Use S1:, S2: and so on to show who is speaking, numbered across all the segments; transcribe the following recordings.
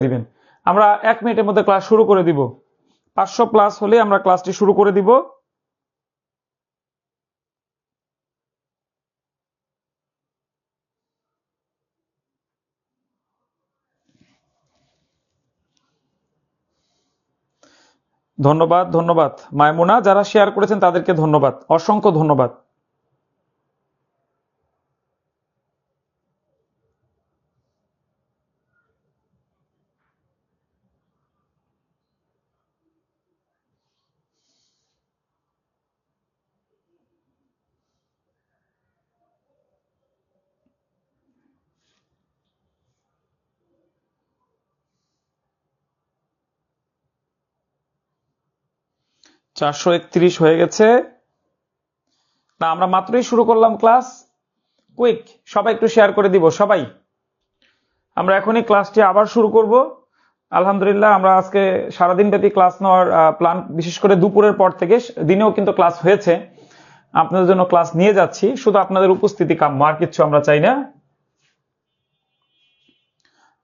S1: দিবেন। আমরা 1 মিনিটের মধ্যে ক্লাস শুরু করে দিব। 500 প্লাস হলে আমরা ক্লাসটি শুরু করে দিব। ধন্যবাদ ধন্যবাদ মায়মুনা, যারা শেয়ার করেছেন তাদেরকে ধন্যবাদ, অসংখ্য ধন্যবাদ। চারশো 31 হয়ে গেছে। না, আমরা মাত্রই শুরু করলাম ক্লাস। কুইক, সবাই একটু শেয়ার করে দিব সবাই। আমরা এখনই ক্লাসটি আবার শুরু করব। আলহামদুলিল্লাহ আমরা আজকে সারাদিন ব্যাপী ক্লাস নেওয়ার প্ল্যান, বিশেষ করে দুপুরের পর থেকে দিনেও কিন্তু ক্লাস হয়েছে। আপনাদের জন্য ক্লাস নিয়ে যাচ্ছি, শুধু আপনাদের উপস্থিতি কাম্য, আর কিছু আমরা চাই না।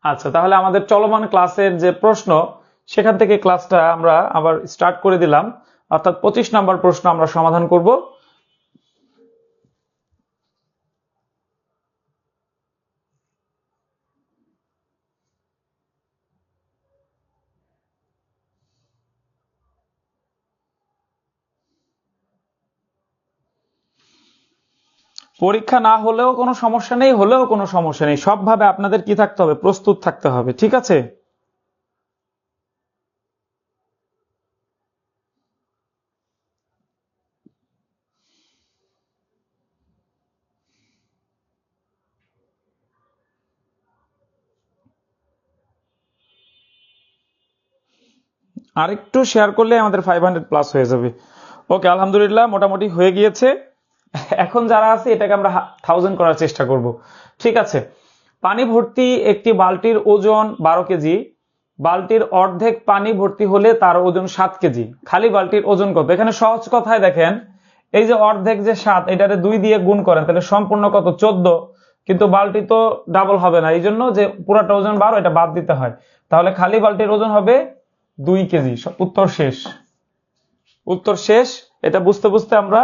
S1: আচ্ছা, তাহলে আমাদের চলমান ক্লাসের যে প্রশ্ন, সেখান থেকে ক্লাসটা আমরা আবার স্টার্ট করে দিলাম। অর্থাৎ 25 নাম্বার প্রশ্ন আমরা সমাধান করব। পরীক্ষা না হলেও কোনো সমস্যা নেই, হলেও কোনো সমস্যা নেই, সবভাবে আপনাদের কি থাকতে হবে, প্রস্তুত থাকতে হবে, ঠিক আছে? আরেকটু শেয়ার করলে আমাদের 500 প্লাস হয়ে যাবে। ওকে, আলহামদুলিল্লাহ মোটামুটি হয়ে গিয়েছে। এখন যারা আছে এটাকে আমরা 1000 করার চেষ্টা করব। ঠিক আছে। পানি ভর্তি একটি বালতির ওজন 12 কেজি। বালতির অর্ধেক পানি ভর্তি হলে তার ওজন 7 কেজি। খালি বালতির ওজন কত? এখানে সহজ কথায় দেখেন, এই যে অর্ধেক যে 7, এটারে 2 দিয়ে গুণ করেন, তাহলে সম্পূর্ণ কত? 14। কিন্তু বালতি তো ডাবল হবে না, এই জন্য যে পুরাটা ওজন 12, এটা বাদ দিতে হয়। তাহলে খালি বালতির ওজন হবে 2 কেজি। উত্তর শেষ, উত্তর শেষ। এটা বুঝতে বুঝতে আমরা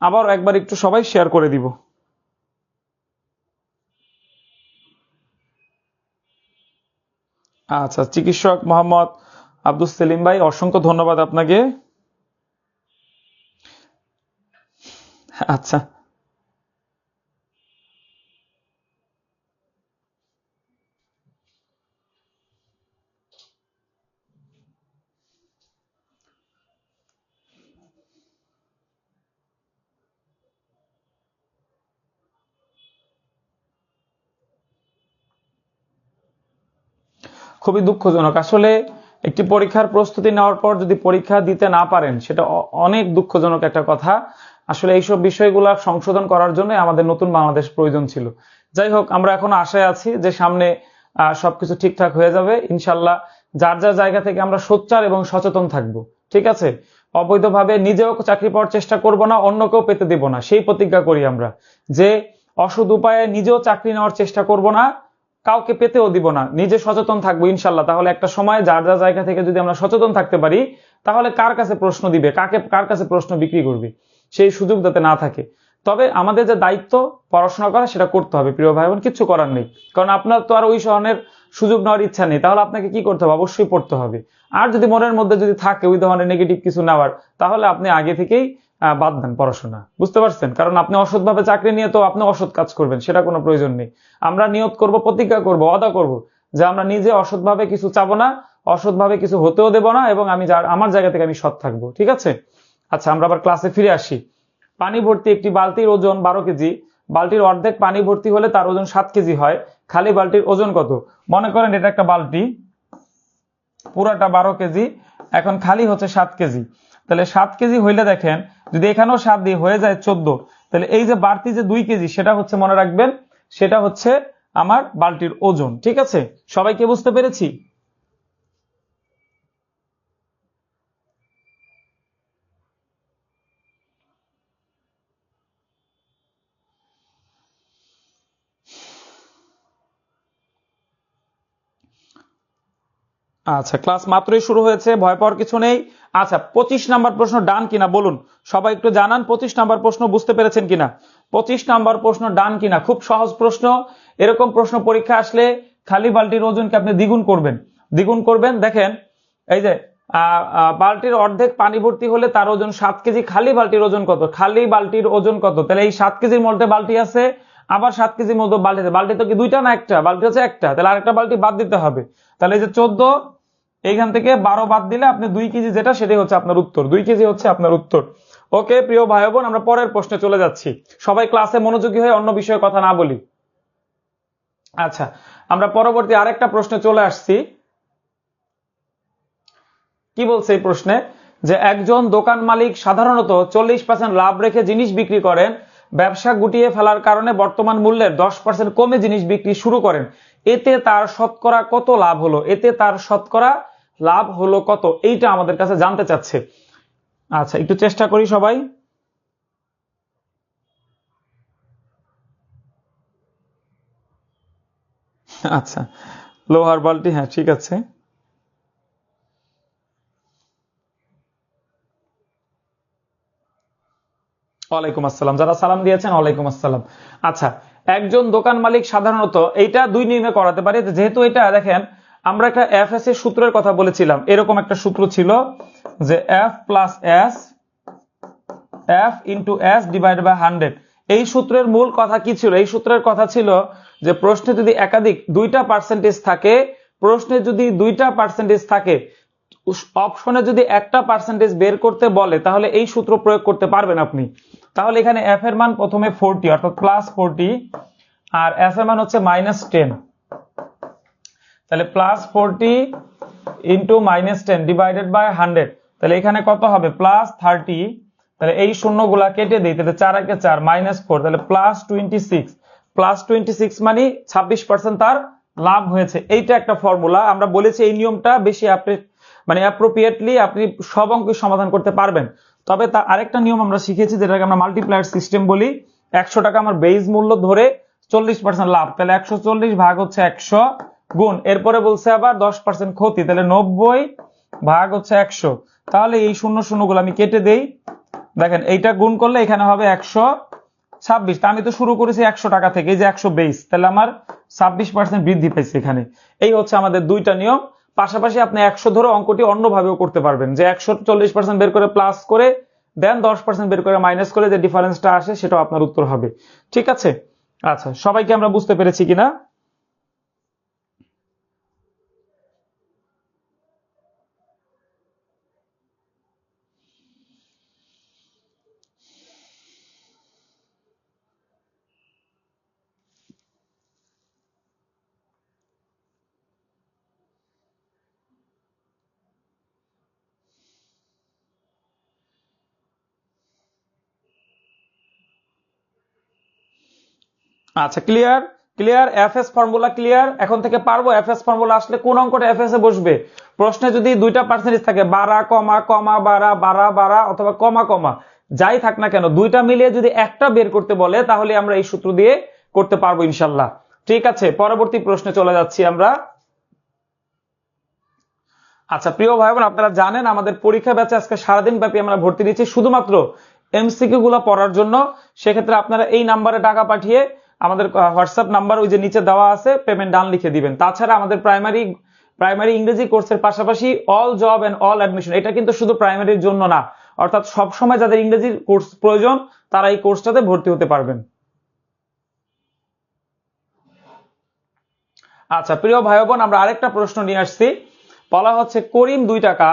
S1: আবার একবার একটু সবাই শেয়ার করে দিব। আচ্ছা, চিকিৎসক মোহাম্মদ আব্দুল সেলিম ভাই, অসংখ্য ধন্যবাদ আপনাকে। আচ্ছা, খুবই দুঃখজনক আসলে। একটি পরীক্ষার প্রস্তুতি নেওয়ার পর যদি পরীক্ষা দিতে না পারেন, সেটা অনেক দুঃখজনক একটা কথা। আসলে এইসব বিষয়গুলো সংশোধন করার জন্য আমাদের নতুন বাংলাদেশ প্রয়োজন ছিল। যাই হোক, আমরা এখন আশায় আছি যে সামনে সবকিছু ঠিকঠাক হয়ে যাবে ইনশাল্লাহ। যার যার জায়গা থেকে আমরা সোচ্চার এবং সচেতন থাকব, ঠিক আছে? অবৈধভাবে নিজেও চাকরি পাওয়ার চেষ্টা করব না, অন্যকেও পেতে দেব না, সেই প্রতিজ্ঞা করি আমরা। যে অসৎ উপায়ে নিজেও চাকরি নেওয়ার চেষ্টা করব না, কাউকে পেতেও দিব না, নিজে সচেতন থাকবো ইনশাল্লাহ। তাহলে একটা সময় যার যার জায়গা থেকে যদি আমরা সচেতন থাকতে পারি, তাহলে কার কাছে প্রশ্ন দিবে, কার কাছে প্রশ্ন বিক্রি করবে, সেই সুযোগ যাতে না থাকে। তবে আমাদের যে দায়িত্ব পড়াশোনা করা, সেটা করতে হবে প্রিয় ভাই বোন, কিচ্ছু করার নেই। কারণ আপনার তো আর ওই ধরনের সুযোগ নেওয়ার ইচ্ছা নেই, তাহলে আপনাকে কি করতে হবে? অবশ্যই পড়তে হবে। আর যদি মনের মধ্যে যদি থাকে ওই ধরনের নেগেটিভ কিছু নেওয়ার, তাহলে আপনি আগে থেকেই বাদ দেন পড়াশোনা, বুঝতে পারছেন? কারণ আপনি অসৎভাবে চাকরি নিয়ে তো আপনি অসৎ কাজ করবেন, সেটা কোনো প্রয়োজন নেই। আমরা নিয়ত করব, প্রতিজ্ঞা করব, ওয়াদা করব যে আমরা নিজে অসৎভাবে কিছু চাবো না, অসৎভাবে কিছু হতেও দেব না, এবং আমি আমার জায়গা থেকে আমি সৎ থাকবো, ঠিক আছে? আচ্ছা, আমরা আবার ক্লাসে ফিরে আসি। পানি ভর্তি একটি বালতির ওজন 12 কেজি। বালতির অর্ধেক পানি ভর্তি হলে তার ওজন 7 কেজি হয়। খালি বালতির ওজন কত? মনে করেন এটা একটা বালতি, পুরাটা 12 কেজি, এখন খালি হচ্ছে 7 কেজি। তাহলে 7 কেজি হইলে দেখেন, যদি এখানেও 7 দিয়ে হয়ে যায় 14, তাহলে এই যে বাড়তি যে 2 কেজি, সেটা হচ্ছে, মনে রাখবেন, সেটা হচ্ছে আমার বালতির ওজন, ঠিক আছে? সবাইকে বুঝতে পেরেছি? আচ্ছা, ক্লাস মাত্রই শুরু হয়েছে, ভয় পাওয়ার কিছু নেই। আচ্ছা, 25 নাম্বার প্রশ্ন ডান কিনা বলুন, সবাই একটু জানান 25 নাম্বার প্রশ্ন বুঝতে পেরেছেন কিনা। 25 নাম্বার প্রশ্ন ডান কিনা, খুব সহজ প্রশ্ন। এরকম প্রশ্ন পরীক্ষা আসলে খালি বালতির ওজনকে আপনি দ্বিগুণ করবেন, দ্বিগুণ করবেন। দেখেন এই যে বালতির অর্ধেক পানি ভর্তি হলে তার ওজন 7 কেজি, খালি বালতির ওজন কত? খালি বালতির ওজন কত? তাহলে এই 7 কেজির মধ্যে বালতি আছে, আবার 7 কেজির মধ্যে বালতি আছে। বালতি তো কি দুইটা না একটা? বালতি হচ্ছে একটা, তাহলে আরেকটা বালতি বাদ দিতে হবে। তাহলে এই যে 14, এইখান থেকে 12 বাদ দিলে আপনি 2 কেজি যেটা, সেটাই হচ্ছে আপনার উত্তর। 2 কেজি হচ্ছে আপনার উত্তর। ওকে প্রিয় ভাই বোন, আমরা পরের প্রশ্নে চলে যাচ্ছি। সবাই ক্লাসে মনোযোগী হয়ে অন্য বিষয়ে কথা না বলি। আচ্ছা, আমরা পরবর্তী আরেকটা প্রশ্নে চলে আসছি। কি বলছে এই প্রশ্নে? যে একজন দোকান মালিক সাধারণত 40% লাভ রেখে জিনিস বিক্রি করেন, ব্যবসা গুটিয়ে ফেলার কারণে বর্তমান মূল্যের 10% কমে জিনিস বিক্রি শুরু করেন, এতে তার শতকরা কত লাভ হলো? এতে তার শতকরা লাভ হলো কত? এইটা আমাদের কাছে জানতে চাচ্ছে। আচ্ছা, একটু চেষ্টা করি সবাই। আচ্ছা, লোহার বালতি, হ্যাঁ ঠিক আছে। ওয়ালাইকুম আসসালাম, যারা সালাম দিয়েছেন ওয়ালাইকুম আসসালাম। আচ্ছা, একজন দোকান মালিক সাধারণত, এইটা দুই নিয়মে করাতে পারে। যেহেতু এটা দেখেন, আমরা একটা এফএস এর সূত্রের কথা বলেছিলাম, এরকম একটা সূত্র ছিল যে F plus S, F into S divided by 100। এই সূত্রের মূল কথা কি ছিল? এই সূত্রের কথা ছিল যে প্রশ্নে যদি একাধিক দুইটা পার্সেন্টেজ থাকে, প্রশ্নে যদি দুইটা পার্সেন্টেজ থাকে, অপশনে যদি একটা পার্সেন্টেজ বের করতে বলে, তাহলে এই সূত্র প্রয়োগ করতে পারবেন আপনি। তাহলে এখানে এফ এর মান প্রথমে 40, অর্থাৎ প্লাস 40, আর এস এর মান হচ্ছে -10। তাহলে প্লাস 40 ইন্টু -10 ডিভাইডেড বাই 100। তাহলে এখানে কত হবে? প্লাস 30। তাহলে এই শূন্যগুলা কেটে দিই, তাহলে 4 একে 4, -4, তাহলে প্লাস 26। প্লাস 26 মানে 26% তার লাভ হয়েছে। এইটা একটা ফর্মুলা, আমরা বলেছি এই নিয়মটা বেশি মানে অ্যাপ্রোপ্রিয়েটলি আপনি সব অঙ্ক সমাধান করতে পারবেন। তবে তার আরেকটা নিয়ম আমরা শিখেছি, যেটাকে আমরা মাল্টিপ্লায়ার সিস্টেম বলি। 100 টাকা আমার বেস মূল্য ধরে 40% লাভ, তাহলে 140 ভাগ হচ্ছে 100 গুণ, এরপরে বলছে আবার 10% ক্ষতি, তাহলে 90 ভাগ হচ্ছে 100। তাহলে এই শূন্য শূন্য গুলো আমি কেটে দেই। দেখেন এইটা গুণ করলে এখানে হবে 126। তা আমি তো শুরু করেছি 100 টাকা থেকে, এই যে 100 বেস, তাহলে আমার 26% বৃদ্ধি পাইছে এখানে। এই হচ্ছে আমাদের দুইটা নিয়ম। পাশাপাশি আপনি 100 ধরে অঙ্কটি অন্যভাবেও করতে পারবেন, যে 140% বের করে প্লাস করে দেন 10% বের করে মাইনাস করে যে ডিফারেন্সটা আসে, সেটাও আপনার উত্তর হবে। ঠিক আছে? আচ্ছা, সবাইকে আমরা বুঝতে পেরেছি কিনা? আচ্ছা, clear? Clear? FS formula clear? এখন থেকে পারবো এফএস ফর্মুলা আসলে কোন অঙ্কটা এফএস এ বসবে। প্রশ্নে যদি দুইটা পার্সেন্টেজ থাকে, বাড়া কমা কমা বাড়া, বাড়া বাড়া অথবা কমা কমা, যাই থাক না কেন, দুইটা মিলিয়ে যদি একটা বের করতে বলে, তাহলে আমরা এই সূত্র দিয়ে করতে পারবো ইনশাল্লাহ। ঠিক আছে, পরবর্তী প্রশ্নে চলে যাচ্ছি আমরা। আচ্ছা প্রিয় ভাই বোন, আপনারা জানেন আমাদের পরীক্ষা ব্যাচে আজকে সারাদিন ব্যাপী আমরা ভর্তি দিচ্ছি শুধুমাত্র এমসিকিউ গুলো পড়ার জন্য। সেক্ষেত্রে আপনারা এই নাম্বারে টাকা পাঠিয়ে আমাদের হোয়াটসঅ্যাপ নাম্বার ওই যে নিচে দেওয়া আছে, পেমেন্ট ডান লিখে দিবেন। তাছাড়া আমাদের প্রাইমারি ইংরেজি কোর্সের পাশাপাশি all job and all admission, এটা কিন্তু শুধু প্রাইমারির জন্য না, অর্থাৎ সব সময় যাদের ইংরেজি কোর্স প্রয়োজন তারা এই কোর্সটাতে ভর্তি হতে পারবেন। আচ্ছা প্রিয় ভাই বোন, আমরা আরেকটা প্রশ্ন নিয়ে আসছি। বলা হচ্ছে করিম 2 টাকা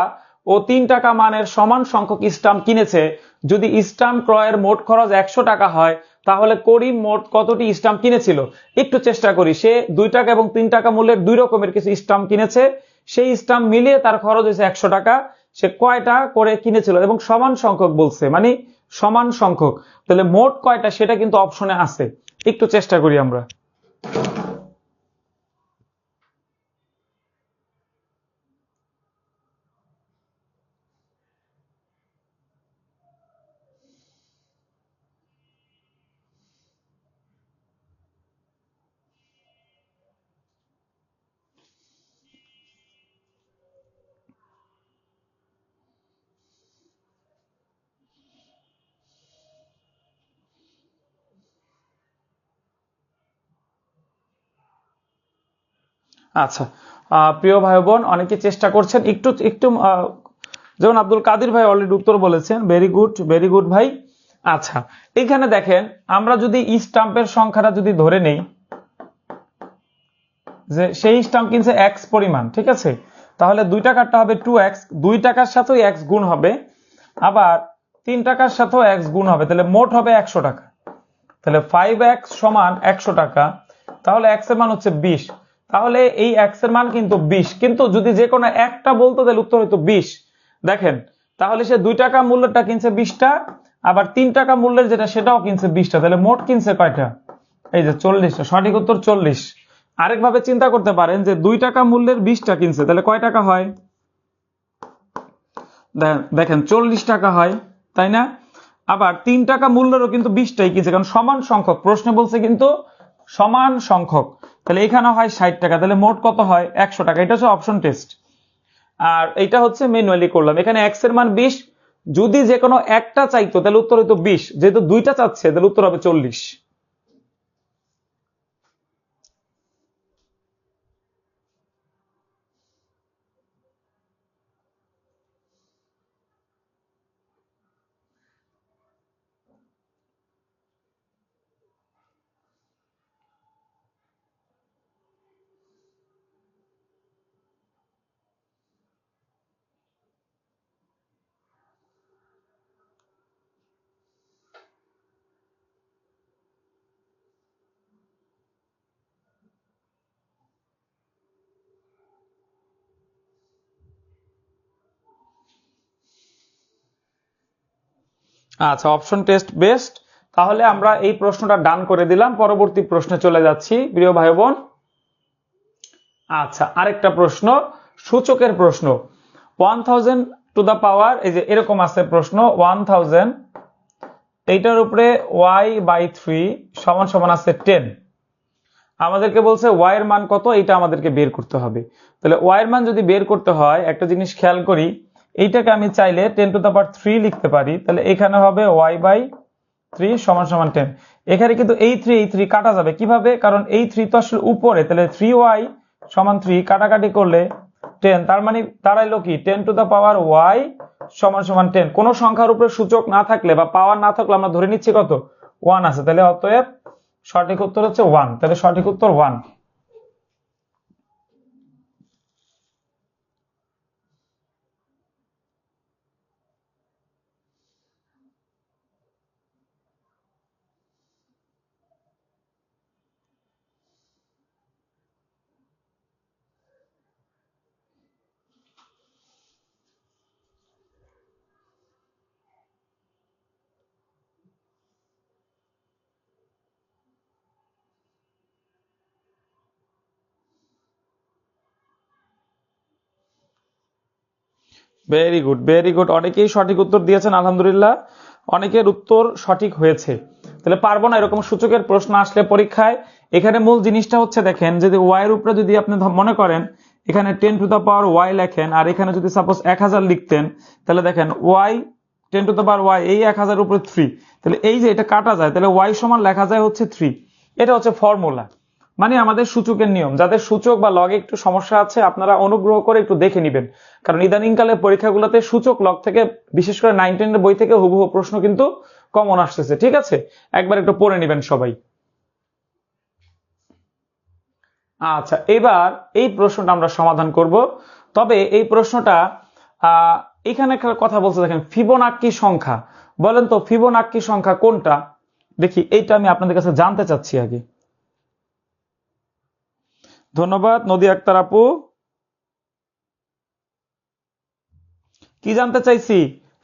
S1: ও 3 টাকা মানের সমান সংখ্যক স্টাম্প কিনেছে। যদি স্টাম্প ক্রয়ের মোট খরচ 100 টাকা হয়, তাহলে করিম মোট কতটি স্টাম্প কিনেছিল? একটু চেষ্টা করি। সে 2 টাকা এবং 3 টাকা মূল্যের দুই রকমের কিছু স্টাম্প কিনেছে, সেই স্টাম্প মিলিয়ে তার খরচ হয়েছে 100 টাকা। সে কয়টা করে কিনেছিল এবং সমান সংখ্যক বলছে, মানে সমান সংখ্যক, তাহলে মোট কয়টা সেটা কিন্তু অপশনে আছে। একটু চেষ্টা করি আমরা। আচ্ছা, প্রিয় ভাই বোন, অনেকে চেষ্টা করছেন একটু একটু, যেমন আব্দুল কাদির ভাই অলরেডি উত্তর বলেছেন, ভেরি গুড ভাই। আচ্ছা, এখানে দেখেন আমরা যদি স্টাম্পের সংখ্যাটা যদি ধরে নেই যে সেই স্টাম্প কিনছে এক্স পরিমাণ, ঠিক আছে, তাহলে 2 টাকারটা হবে 2x, 2 টাকার সাথেও এক্স গুণ হবে, আবার 3 টাকার সাথেও এক্স গুণ হবে, তাহলে মোট হবে 100 টাকা। তাহলে 5x সমান 100 টাকা, তাহলে x এর মান হচ্ছে 20। তাহলে এই x এর মান কিন্তু 20, কিন্তু যদি যে কোনো একটা বলতো তাহলে উত্তর হইতো 20। দেখেন, তাহলে সে 2 টাকা মূল্যটা কিনছে 20টা, আবার 3 টাকা মূল্যের যেটা সেটাও কিনছে 20টা, তাহলে মোট কিনছে কয়টা? এই যে 40টা। সঠিক উত্তর 40। আরেকভাবে চিন্তা করতে পারেন যে 2 টাকা মূল্যের 20টা কিনছে, তাহলে কয় টাকা হয়? দেখেন 40 টাকা হয়, তাই না? আবার 3 টাকা মূল্যেরও কিন্তু 20টাই কিনছে, কারণ সমান সংখ্যক, প্রশ্নে বলছে কিন্তু সমান সংখ্যক, তাহলে এখানে হয় 60 টাকা, তাহলে মোট কত হয়? 100 টাকা। এটা হচ্ছে অপশন টেস্ট, আর এটা হচ্ছে ম্যানুয়ালি করলাম। এখানে x এর মান 20, যদি যে কোনো একটা চাইতো তাহলে উত্তর হইতো 20, যেহেতু 2টা চাচ্ছে তাহলে উত্তর হবে 40। আচ্ছা, অপশন টেস্ট বেস্ট। তাহলে আমরা এই প্রশ্নটা ডান করে দিলাম, পরবর্তী প্রশ্নে চলে যাচ্ছি প্রিয় ভাই বোন। আচ্ছা, আরেকটা প্রশ্ন, সূচকের প্রশ্ন। 1000 টু দা পাওয়ার, এই যে এরকম আছে প্রশ্ন, 1000, এইটার উপরে y/3 সমান সমান আছে 10। আমাদেরকে বলছে y এর মান কত, এটা আমাদেরকে বের করতে হবে। তাহলে y এর মান যদি বের করতে হয়, একটা জিনিস খেয়াল করি, এইটাকে আমি চাইলে 10 টু দা পাওয়ার 3 লিখতে পারি, তাহলে এখানে হবে y/3 সমান সমান 10। এখানে কিন্তু এই 3 কাটা যাবে কিভাবে, কারণ এই 3 তো আসলে উপরে, তাহলে 3y সমান 3 কাটাকাটি করলে 10, তার মানে দাঁড়াইলো কি 10 টু দা পাওয়ার y সমান সমান 10। কোন সংখ্যার উপরে সূচক না থাকলে বা পাওয়ার না থাকলে আমরা ধরে নিচ্ছি কত, 1 আছে, তাহলে অতএব সঠিক উত্তর হচ্ছে 1, তাহলে সঠিক উত্তর 1। ভেরি গুড, অনেকেই সঠিক উত্তর দিয়েছেন আলহামদুলিল্লাহ, অনেকের উত্তর সঠিক হয়েছে। তাহলে পারবো না এরকম সূচকের প্রশ্ন আসলে পরীক্ষায়। এখানে মূল জিনিসটা হচ্ছে দেখেন, যদি y এর উপরে যদি আপনি মনে করেন এখানে 10 টু দা পাওয়ার y লেখেন, আর এখানে যদি সাপোজ 1000 লিখতেন, তাহলে দেখেন y 10 to the power y, এই 1000 উপরে 3, তাহলে এই যে এটা কাটা যায়, তাহলে y সমান লেখা যায় হচ্ছে 3। এটা হচ্ছে ফর্মুলা, মানে আমাদের সূচকের নিয়ম। যাদের সূচক বা লগে একটু সমস্যা আছে আপনারা অনুগ্রহ করে একটু দেখে নেবেন, কারণ ইদানিংকালের পরীক্ষাগুলোতে সূচক লগ থেকে, বিশেষ করে 9, 10 এর বই থেকে হুবহু প্রশ্ন কিন্তু কমন আসতেছে, ঠিক আছে, একবার একটু পড়ে নেবেন সবাই। আচ্ছা, এবার এই প্রশ্নটা আমরা সমাধান করব, তবে এই প্রশ্নটা এখানে একটা কথা বলছে, দেখেন ফিবোনাক্কি সংখ্যা, বলেন তো ফিবোনাক্কি সংখ্যা কোনটা? দেখি, এইটা আমি আপনাদের কাছে জানতে চাচ্ছি আগে। ধন্যবাদ নদী আক্তার আপু। কি জানতে চাইছি?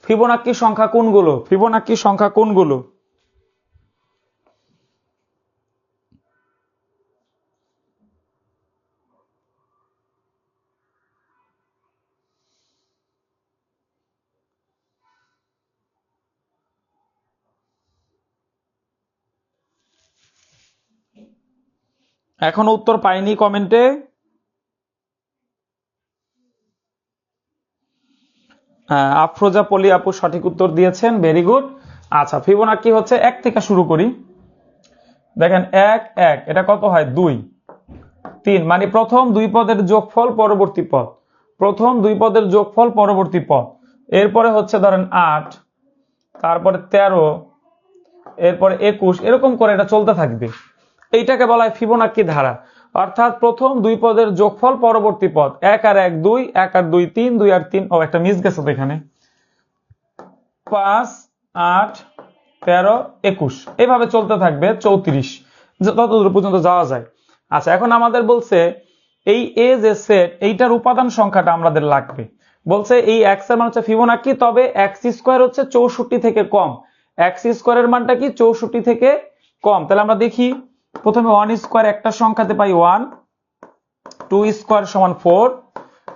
S1: ফিবোনাক্কি সংখ্যা কোনগুলো, ফিবোনাক্কি সংখ্যা কোনগুলো? এখনো উত্তর পাইনি কমেন্টে। আফরোজা পলি আপু সঠিক উত্তর দিয়েছেন, ভেরি গুড। আচ্ছা, ফিবোনাক্কি হচ্ছে 1 থেকে শুরু করি। দেখেন 1 1, এটা কত হয় 2, 3 মানে প্রথম দুই পদের যোগফল পরবর্তী পদ, প্রথম দুই পদের যোগফল পরবর্তী পদ। এরপরে হচ্ছে ধরেন 8, তারপরে 13, এরপরে 21, এরকম করে এটা চলতে থাকবে। এইটাকে বলা হয় ফিবোনাক্কি ধারা। অর্থাৎ প্রথম দুই পদের যোগফল পরবর্তী পদ, 1 আর 1 2, 1 আর 2 3, 2 আর 3, ও একটা মিস গেছে তো এখানে, 5 8 13 21, এভাবে চলতে থাকবে 34, ততদূর পর্যন্ত যাওয়া যায়। আচ্ছা, এখন আমাদের বলছে এই এ যে সেট, এইটার উপাদান সংখ্যাটা আমাদের লাগবে। বলছে এই এক্স এর মান হচ্ছে ফিবোনাক্কি, তবে এক্স স্কোয়ার হচ্ছে 64 থেকে কম। এক্স স্কোয়ারের মানটা কি 64 থেকে কম। তাহলে আমরা দেখি, প্রথমে 1 স্কোয়ার একটা সংখ্যাতে পাই 1, 2 স্কোয়ার সমান 4,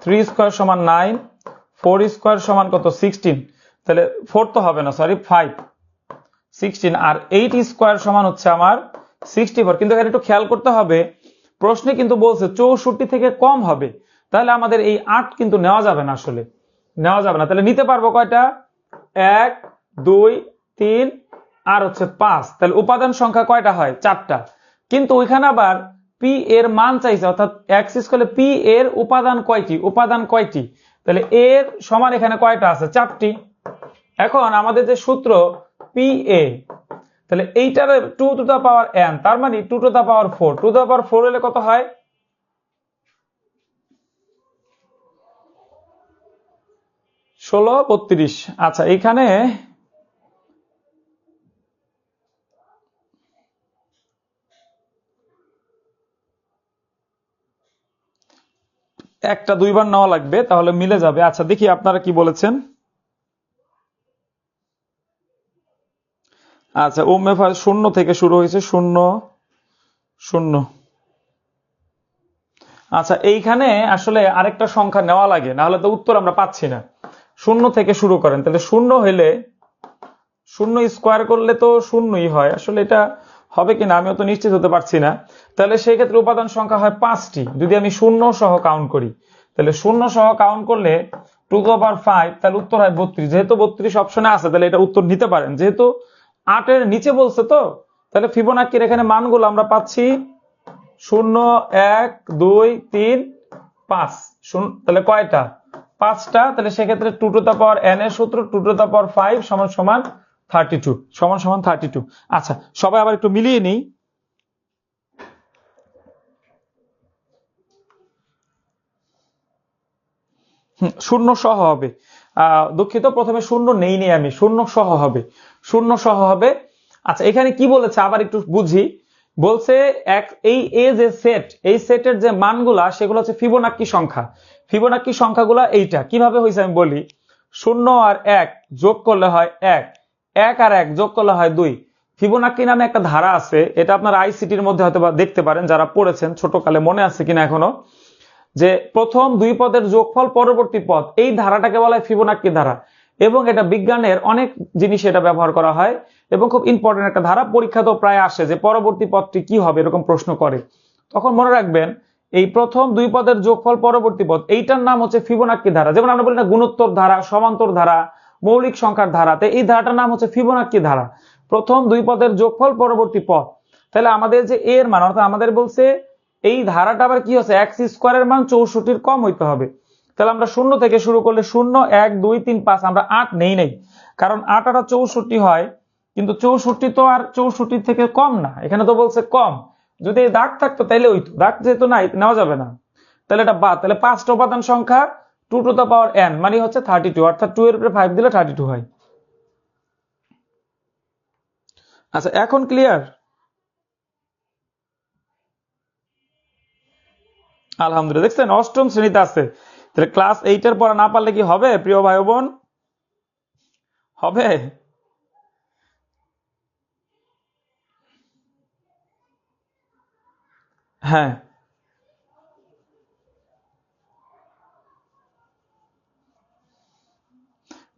S1: 3 স্কোয়ার সমান 9, 4 স্কোয়ার সমান কত 16, তাহলে 4 তো হবে না, সরি 5, 16, আর 8 স্কোয়ার সমান হচ্ছে আমার 64। কিন্তু এখানে একটু খেয়াল করতে হবে, প্রশ্নে কিন্তু বলছে 64 থেকে কম হবে, তাহলে আমাদের এই 8 কিন্তু নেওয়া যাবে না, আসলে নেওয়া যাবে না। তাহলে নিতে পারবো কয়টা, 1 2 3 আর হচ্ছে 5, তাহলে উপাদান সংখ্যা কয়টা হয়, 4টা। কিন্তু ওইখানে আবার পি এর মান চাইছে, অর্থাৎ এক্স স্কোয়ারে পি এর উপাদান কয়টি, উপাদান কয়টি, তাহলে এর সমান এখানে কয়টা আছে, 4টি। এখন আমাদের যে সূত্র পি এ, তাহলে এইটার 2 টু দা পাওয়ার n, তার মানে 2 two the power 4, 2 two the পাওয়ার 4 হলে কত হয়, 16 32। আচ্ছা, এখানে একটা দুইবার নেওয়া লাগবে, তাহলে মিলে যাবে। আচ্ছা, দেখি আপনারা কি বলেছেন। আচ্ছা, ওমেফার 0 থেকে শুরু হয়েছে, 0 0। আচ্ছা, এইখানে আসলে আরেকটা সংখ্যা নেওয়া লাগে, না হলে তো উত্তর আমরা পাচ্ছি না। 0 থেকে শুরু করেন, তাহলে 0 হইলে 0 স্কোয়ার করলে তো 0ই হয়, আসলে এটা হবে কিনা আমিও তো নিশ্চিত হতে পারছি না। তাহলে সেই ক্ষেত্রে উপাদান সংখ্যা হয় 5টি, যদি আমি 0 সহ কাউন্ট করি। তাহলে 0 সহ কাউন্ট করলে 2 টু পাওয়ার 5, তাহলে উত্তর হয় 32। যেহেতু 32 অপশনে আছে, তাহলে এটা উত্তর নিতে পারেন, যেহেতু 8 এর নিচে বলছে তো। তাহলে ফিবোনাক্কির এখানে মানগুলো আমরা পাচ্ছি 0 1 2 3 5, তাহলে কয়টা, 5টা। তাহলে সেক্ষেত্রে 2 টু দা পাওয়ার n এর সূত্র 2 টু দা পাওয়ার 5 সমান সমান 32, সমান সমান 32। আচ্ছা, সবাই আবার একটু মিলিয়ে নিই। শূন্য সহ হবে, দুঃখিত, প্রথমে শূন্য নেই আমি, শূন্য সহ হবে, শূন্য সহ হবে। আচ্ছা, এখানে কি বলেছে আবার একটু বুঝি। বলছে এই এ যে সেট, এই সেটের যে মানগুলা সেগুলো হচ্ছে ফিবোনাক্কি সংখ্যা। ফিবোনাক্কি সংখ্যাগুলা এইটা কিভাবে হয়েছে আমি বলি। 0 আর 1 যোগ করলে হয় 1, 1 আর 1 যোগ করলে হয় 2। ফিবোনাক্কি নামে একটা ধারা আছে, এটা আপনার আইসিটির মধ্যে হয়তো দেখতে পারেন, যারা পড়েছেন ছোটকালে, মনে আছে কিনা এখনো, যে প্রথম দুই পদের যোগফল পরবর্তী পদ, এই ধারাটাকে বলা হয় ফিবোনাক্কি ধারা। এবং এটা বিজ্ঞানের অনেক জিনিস এটা ব্যবহার করা হয়, এবং খুব ইম্পর্টেন্ট একটা ধারা, পরীক্ষাতেও প্রায় আসে যে পরবর্তী পদটি কি হবে, এরকম প্রশ্ন করে। তখন মনে রাখবেন, এই প্রথম দুই পদের যোগফল পরবর্তী পদ, এইটার নাম হচ্ছে ফিবোনাক্কি ধারা। যেমন আমরা বলি না গুণোত্তর ধারা, সমান্তর ধারা, মৌলিক সংখ্যার ধারাতে, এই ধারাটার নাম হচ্ছে ফিবোনাক্কি ধারা, প্রথম দুই পদের যোগফল পরবর্তী পদ। তাহলে আমাদের যে এর মান, অর্থাৎ আমাদের বলছে এই ধারাটা আবার কি হচ্ছে, এক্স স্কোয়ারের মান 64 কম হইতে হবে। তাহলে আমরা 0 থেকে শুরু করলে 0 1 2 3 5, আমরা 8 নেই, কারণ 8 আর 64 হয়, কিন্তু 64 তো আর 64 থেকে কম না, এখানে তো বলছে কম। যদি এই দাগ থাকতো তাইলে হইতো, দাগ যেহেতু নাই নেওয়া যাবে না, তাহলে এটা বাদ। তাহলে 5টা উপাদান সংখ্যা 2 টু দা পাওয়ার n মানে হচ্ছে 32, অর্থাৎ 2 এর উপরে 5 দিলে 32 হয়। আচ্ছা, এখন ক্লিয়ার? আলহামদুলিল্লাহ, দেখছেন অষ্টম শ্রেণীতে আছে। তাহলে ক্লাস 8 এর পড়া না পারলে কি হবে প্রিয় ভাই বোন, হবে? হ্যাঁ,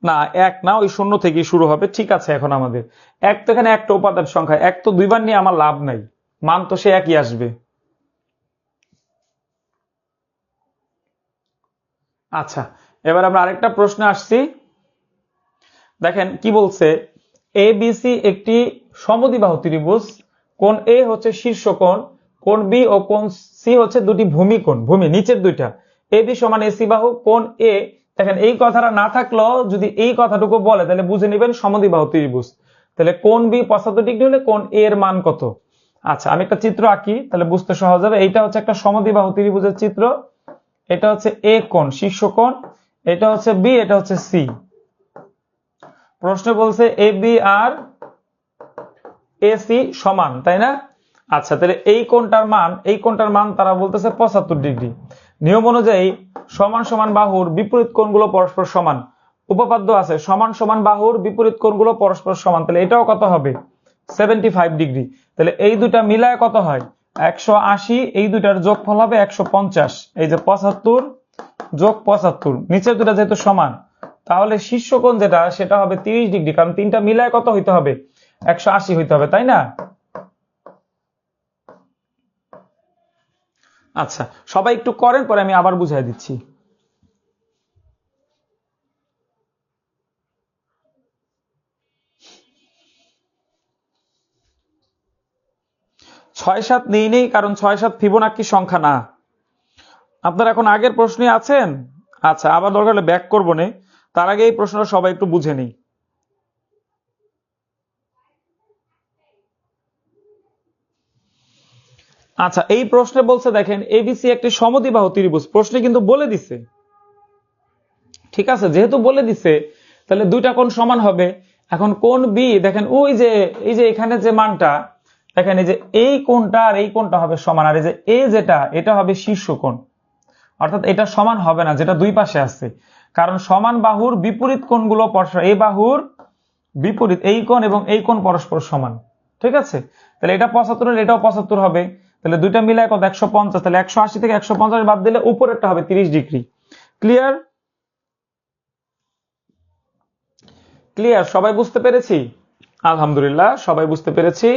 S1: না এক না, ওই 0 থেকেই শুরু হবে, ঠিক আছে। এখন আমাদের এক তো এখানে একটা উপাদান সংখ্যা, এক তো দুইবার নিয়ে আমার লাভ নাই, মান তো সে একই আসবে। আচ্ছা, এবার আমরা আরেকটা প্রশ্ন আসছি। দেখেন কি বলছে, এবিসি একটি সমদ্বিবাহু ত্রিভুজ, কোণ এ হচ্ছে শীর্ষকোণ, কোণ বি ও কোণ সি হচ্ছে দুটি ভূমি নিচের দুইটা। এ বি সমান এসি বাহু, কোণ এ, দেখেন এই কথাটা না থাকলেও যদি এই কথাটুকু বলে তাহলে বুঝে নেবেন সমদ্বিবাহু ত্রিভুজ। তাহলে কোণ বি 75 ডিগ্রি হলে কোণ এ এর মান কত? আচ্ছা, আমি একটা চিত্র আঁকি তাহলে বুঝতে সহজ হবে। এইটা হচ্ছে একটা সমদ্বিবাহু ত্রিভুজের চিত্র। এটা হচ্ছে এ কোণ, শীর্ষ কোণ, এটা হচ্ছে বি, এটা হচ্ছে সি। প্রশ্ন বলছে A B R A C সমান, তাই না? আচ্ছা, তাহলে এই কোণটার মান তারা বলতেছে 75 ডিগ্রি। নিয়ম অনুযায়ী সমান সমান বাহুর বিপরীত কোণগুলো পরস্পর সমান। উপপাদ্য আছে সমান সমান বাহুর বিপরীত কোণগুলো পরস্পর সমান, তাহলে এটাও কত হবে? 75 ডিগ্রি। তাহলে এই দুটা মিলায় কত হয়? 180। এই দুটার যোগফল হবে 150। এই যে 75 যোগ 75, নিচের দুটা যেহেতু সমান, তাহলে শীর্ষ কোণ যেটা সেটা হবে 30 ডিগ্রি, কারণ তিনটা মিলায় কত হইতে হবে? 180 হইতে হবে, তাই না? আচ্ছা, সবাই একটু করেন, পরে আমি আবার বুঝাই দিচ্ছি। ছয় সাত নেই, কারণ 6-7 ফিবোনাক্কি সংখ্যা না। আপনারা এখন আগের প্রশ্নে আছেন? আচ্ছা, আবার দরকার হলে ব্যাক করবো না, তার আগে এই প্রশ্নটা সবাই একটু বুঝে নিই। আচ্ছা, এই প্রশ্নে বলছে দেখেন এবিসি একটি সমদ্বিবাহু ত্রিভুজ, প্রশ্নে কিন্তু বলে দিছে। ঠিক আছে, যেহেতু বলে দিছে তাহলে দুইটা কোণ সমান হবে। এখন কোণ বি দেখেন এই যে এখানে যে মানটা দেখেন, এই যে এই কোণটা আর এই কোণটা হবে সমান, আর এই যে এটা হবে শীর্ষ কোণ। অর্থাৎ এটা সমান হবে না, যেটা দুই পাশে আছে, কারণ সমান বাহুর বিপরীত কোণগুলো পরস্পর, এই বাহুর বিপরীত এই কোণ এবং এই কোণ পরস্পর সমান। ঠিক আছে, তাহলে এটা 75 এটাও 75 হবে, তাহলে দুইটা মিলায় কত? 150। তাহলে 180 থেকে 150 বাদ দিলে উপরেরটা হবে 30 ডিগ্রি। ক্লিয়ার? ক্লিয়ার? সবাই বুঝতে পেরেছি? আলহামদুলিল্লাহ, সবাই বুঝতে পেরেছি।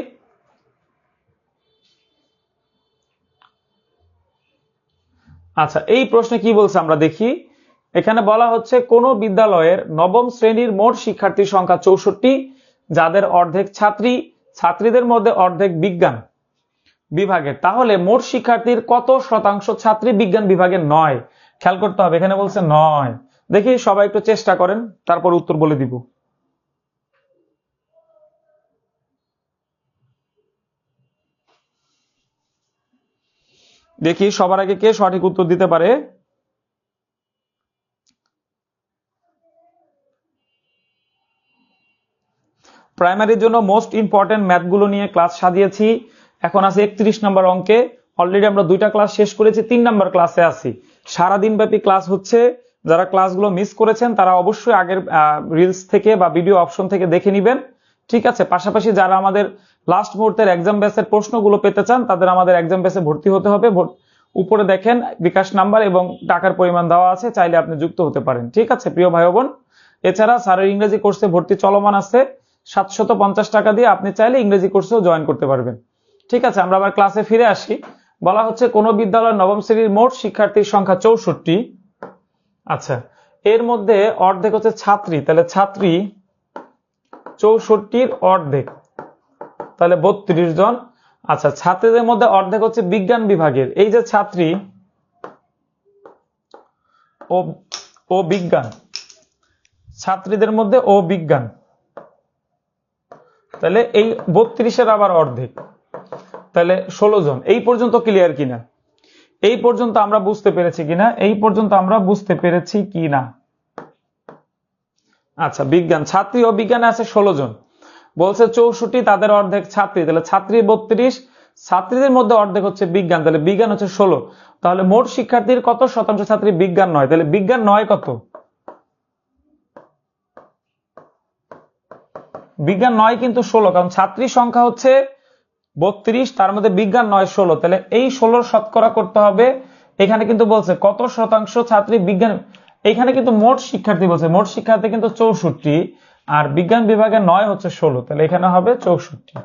S1: আচ্ছা, এই প্রশ্নে কি বলছে আমরা দেখি। এখানে বলা হচ্ছে কোন বিদ্যালয়ের নবম শ্রেণীর মোট শিক্ষার্থীর সংখ্যা 64, যাদের অর্ধেক ছাত্রীদের মধ্যে অর্ধেক বিজ্ঞান বিভাগের, তাহলে মোট শিক্ষার্থীর কত শতাংশ ছাত্রী বিজ্ঞান বিভাগের নয়? খেয়াল করতে হবে, এখানে বলছে নয়। দেখি সবাই একটু চেষ্টা করেন, তারপর উত্তর বলে দিব। দেখি সবার আগে কে সঠিক উত্তর দিতে পারে। প্রাইমারির জন্য মোস্ট ইম্পর্টেন্ট ম্যাথগুলো নিয়ে ক্লাস সাজিয়েছি। এখন আছে 31 নম্বর অঙ্কে। অলরেডি আমরা 2টা ক্লাস শেষ করেছি, 3 নম্বর ক্লাসে আছি। সারাদিন ব্যাপী ক্লাস হচ্ছে। যারা ক্লাসগুলো মিস করেছেন তারা অবশ্যই আগের রিলস থেকে বা ভিডিও অপশন থেকে দেখে নেবেন। ঠিক আছে, পাশাপাশি যারা আমাদের লাস্ট মুহূর্তের এক্সাম ব্যাচের প্রশ্নগুলো পেতে চান তাদের আমাদের এক্সাম ব্যাচে ভর্তি হতে হবে। উপরে দেখেন বিকাশ নাম্বার এবং টাকার পরিমাণ দেওয়া আছে, চাইলে আপনি যুক্ত হতে পারেন। ঠিক আছে প্রিয় ভাই বোন, এছাড়া স্যারের ইংরেজি কোর্সে ভর্তি চলমান আছে। 750 টাকা দিয়ে আপনি চাইলে ইংরেজি কোর্সেও জয়েন করতে পারবেন। ঠিক আছে, আমরা আবার ক্লাসে ফিরে আসি। বলা হচ্ছে কোন বিদ্যালয়ের নবম শ্রেণীর মোট শিক্ষার্থীর সংখ্যা 64। আচ্ছা, এর মধ্যে অর্ধেক হচ্ছে ছাত্রী, তাহলে ছাত্রী 64-র অর্ধেক, তাহলে 32 জন। আচ্ছা, ছাত্রীদের মধ্যে অর্ধেক হচ্ছে বিজ্ঞান বিভাগের, এই যে ছাত্রী ও বিজ্ঞান, ছাত্রীদের মধ্যে ও বিজ্ঞান, তাহলে এই 32-এর আবার অর্ধেক, তাহলে 16 জন। এই পর্যন্ত ক্লিয়ার কিনা? এই পর্যন্ত আমরা বুঝতে পেরেছি কিনা? আচ্ছা, বিজ্ঞান ছাত্রী ও বিজ্ঞানে আছে 16 জন, বলছে 64, তাদের অর্ধেক ছাত্রী, তাহলে ছাত্রী 32, ছাত্রীদের মধ্যে অর্ধেক হচ্ছে বিজ্ঞান, তাহলে বিজ্ঞান হচ্ছে 16। তাহলে মোট শিক্ষার্থীর কত শতাংশ ছাত্রী বিজ্ঞান নয়? তাহলে বিজ্ঞান নয় কত? বিজ্ঞান নয় কিন্তু 16, কারণ ছাত্রী সংখ্যা হচ্ছে 32, তার মধ্যে বিজ্ঞান নয় 16, তাহলে এই 16 শতকরা করতে হবে। এখানে কিন্তু বলছে কত শতাংশ ছাত্রী বিজ্ঞান, এখানে কিন্তু মোট শিক্ষার্থী বলছে, মোট শিক্ষার্থী কিন্তু 64, আর বিজ্ঞান বিভাগে 9 হচ্ছে 16, তাহলে এখানে হবে 64।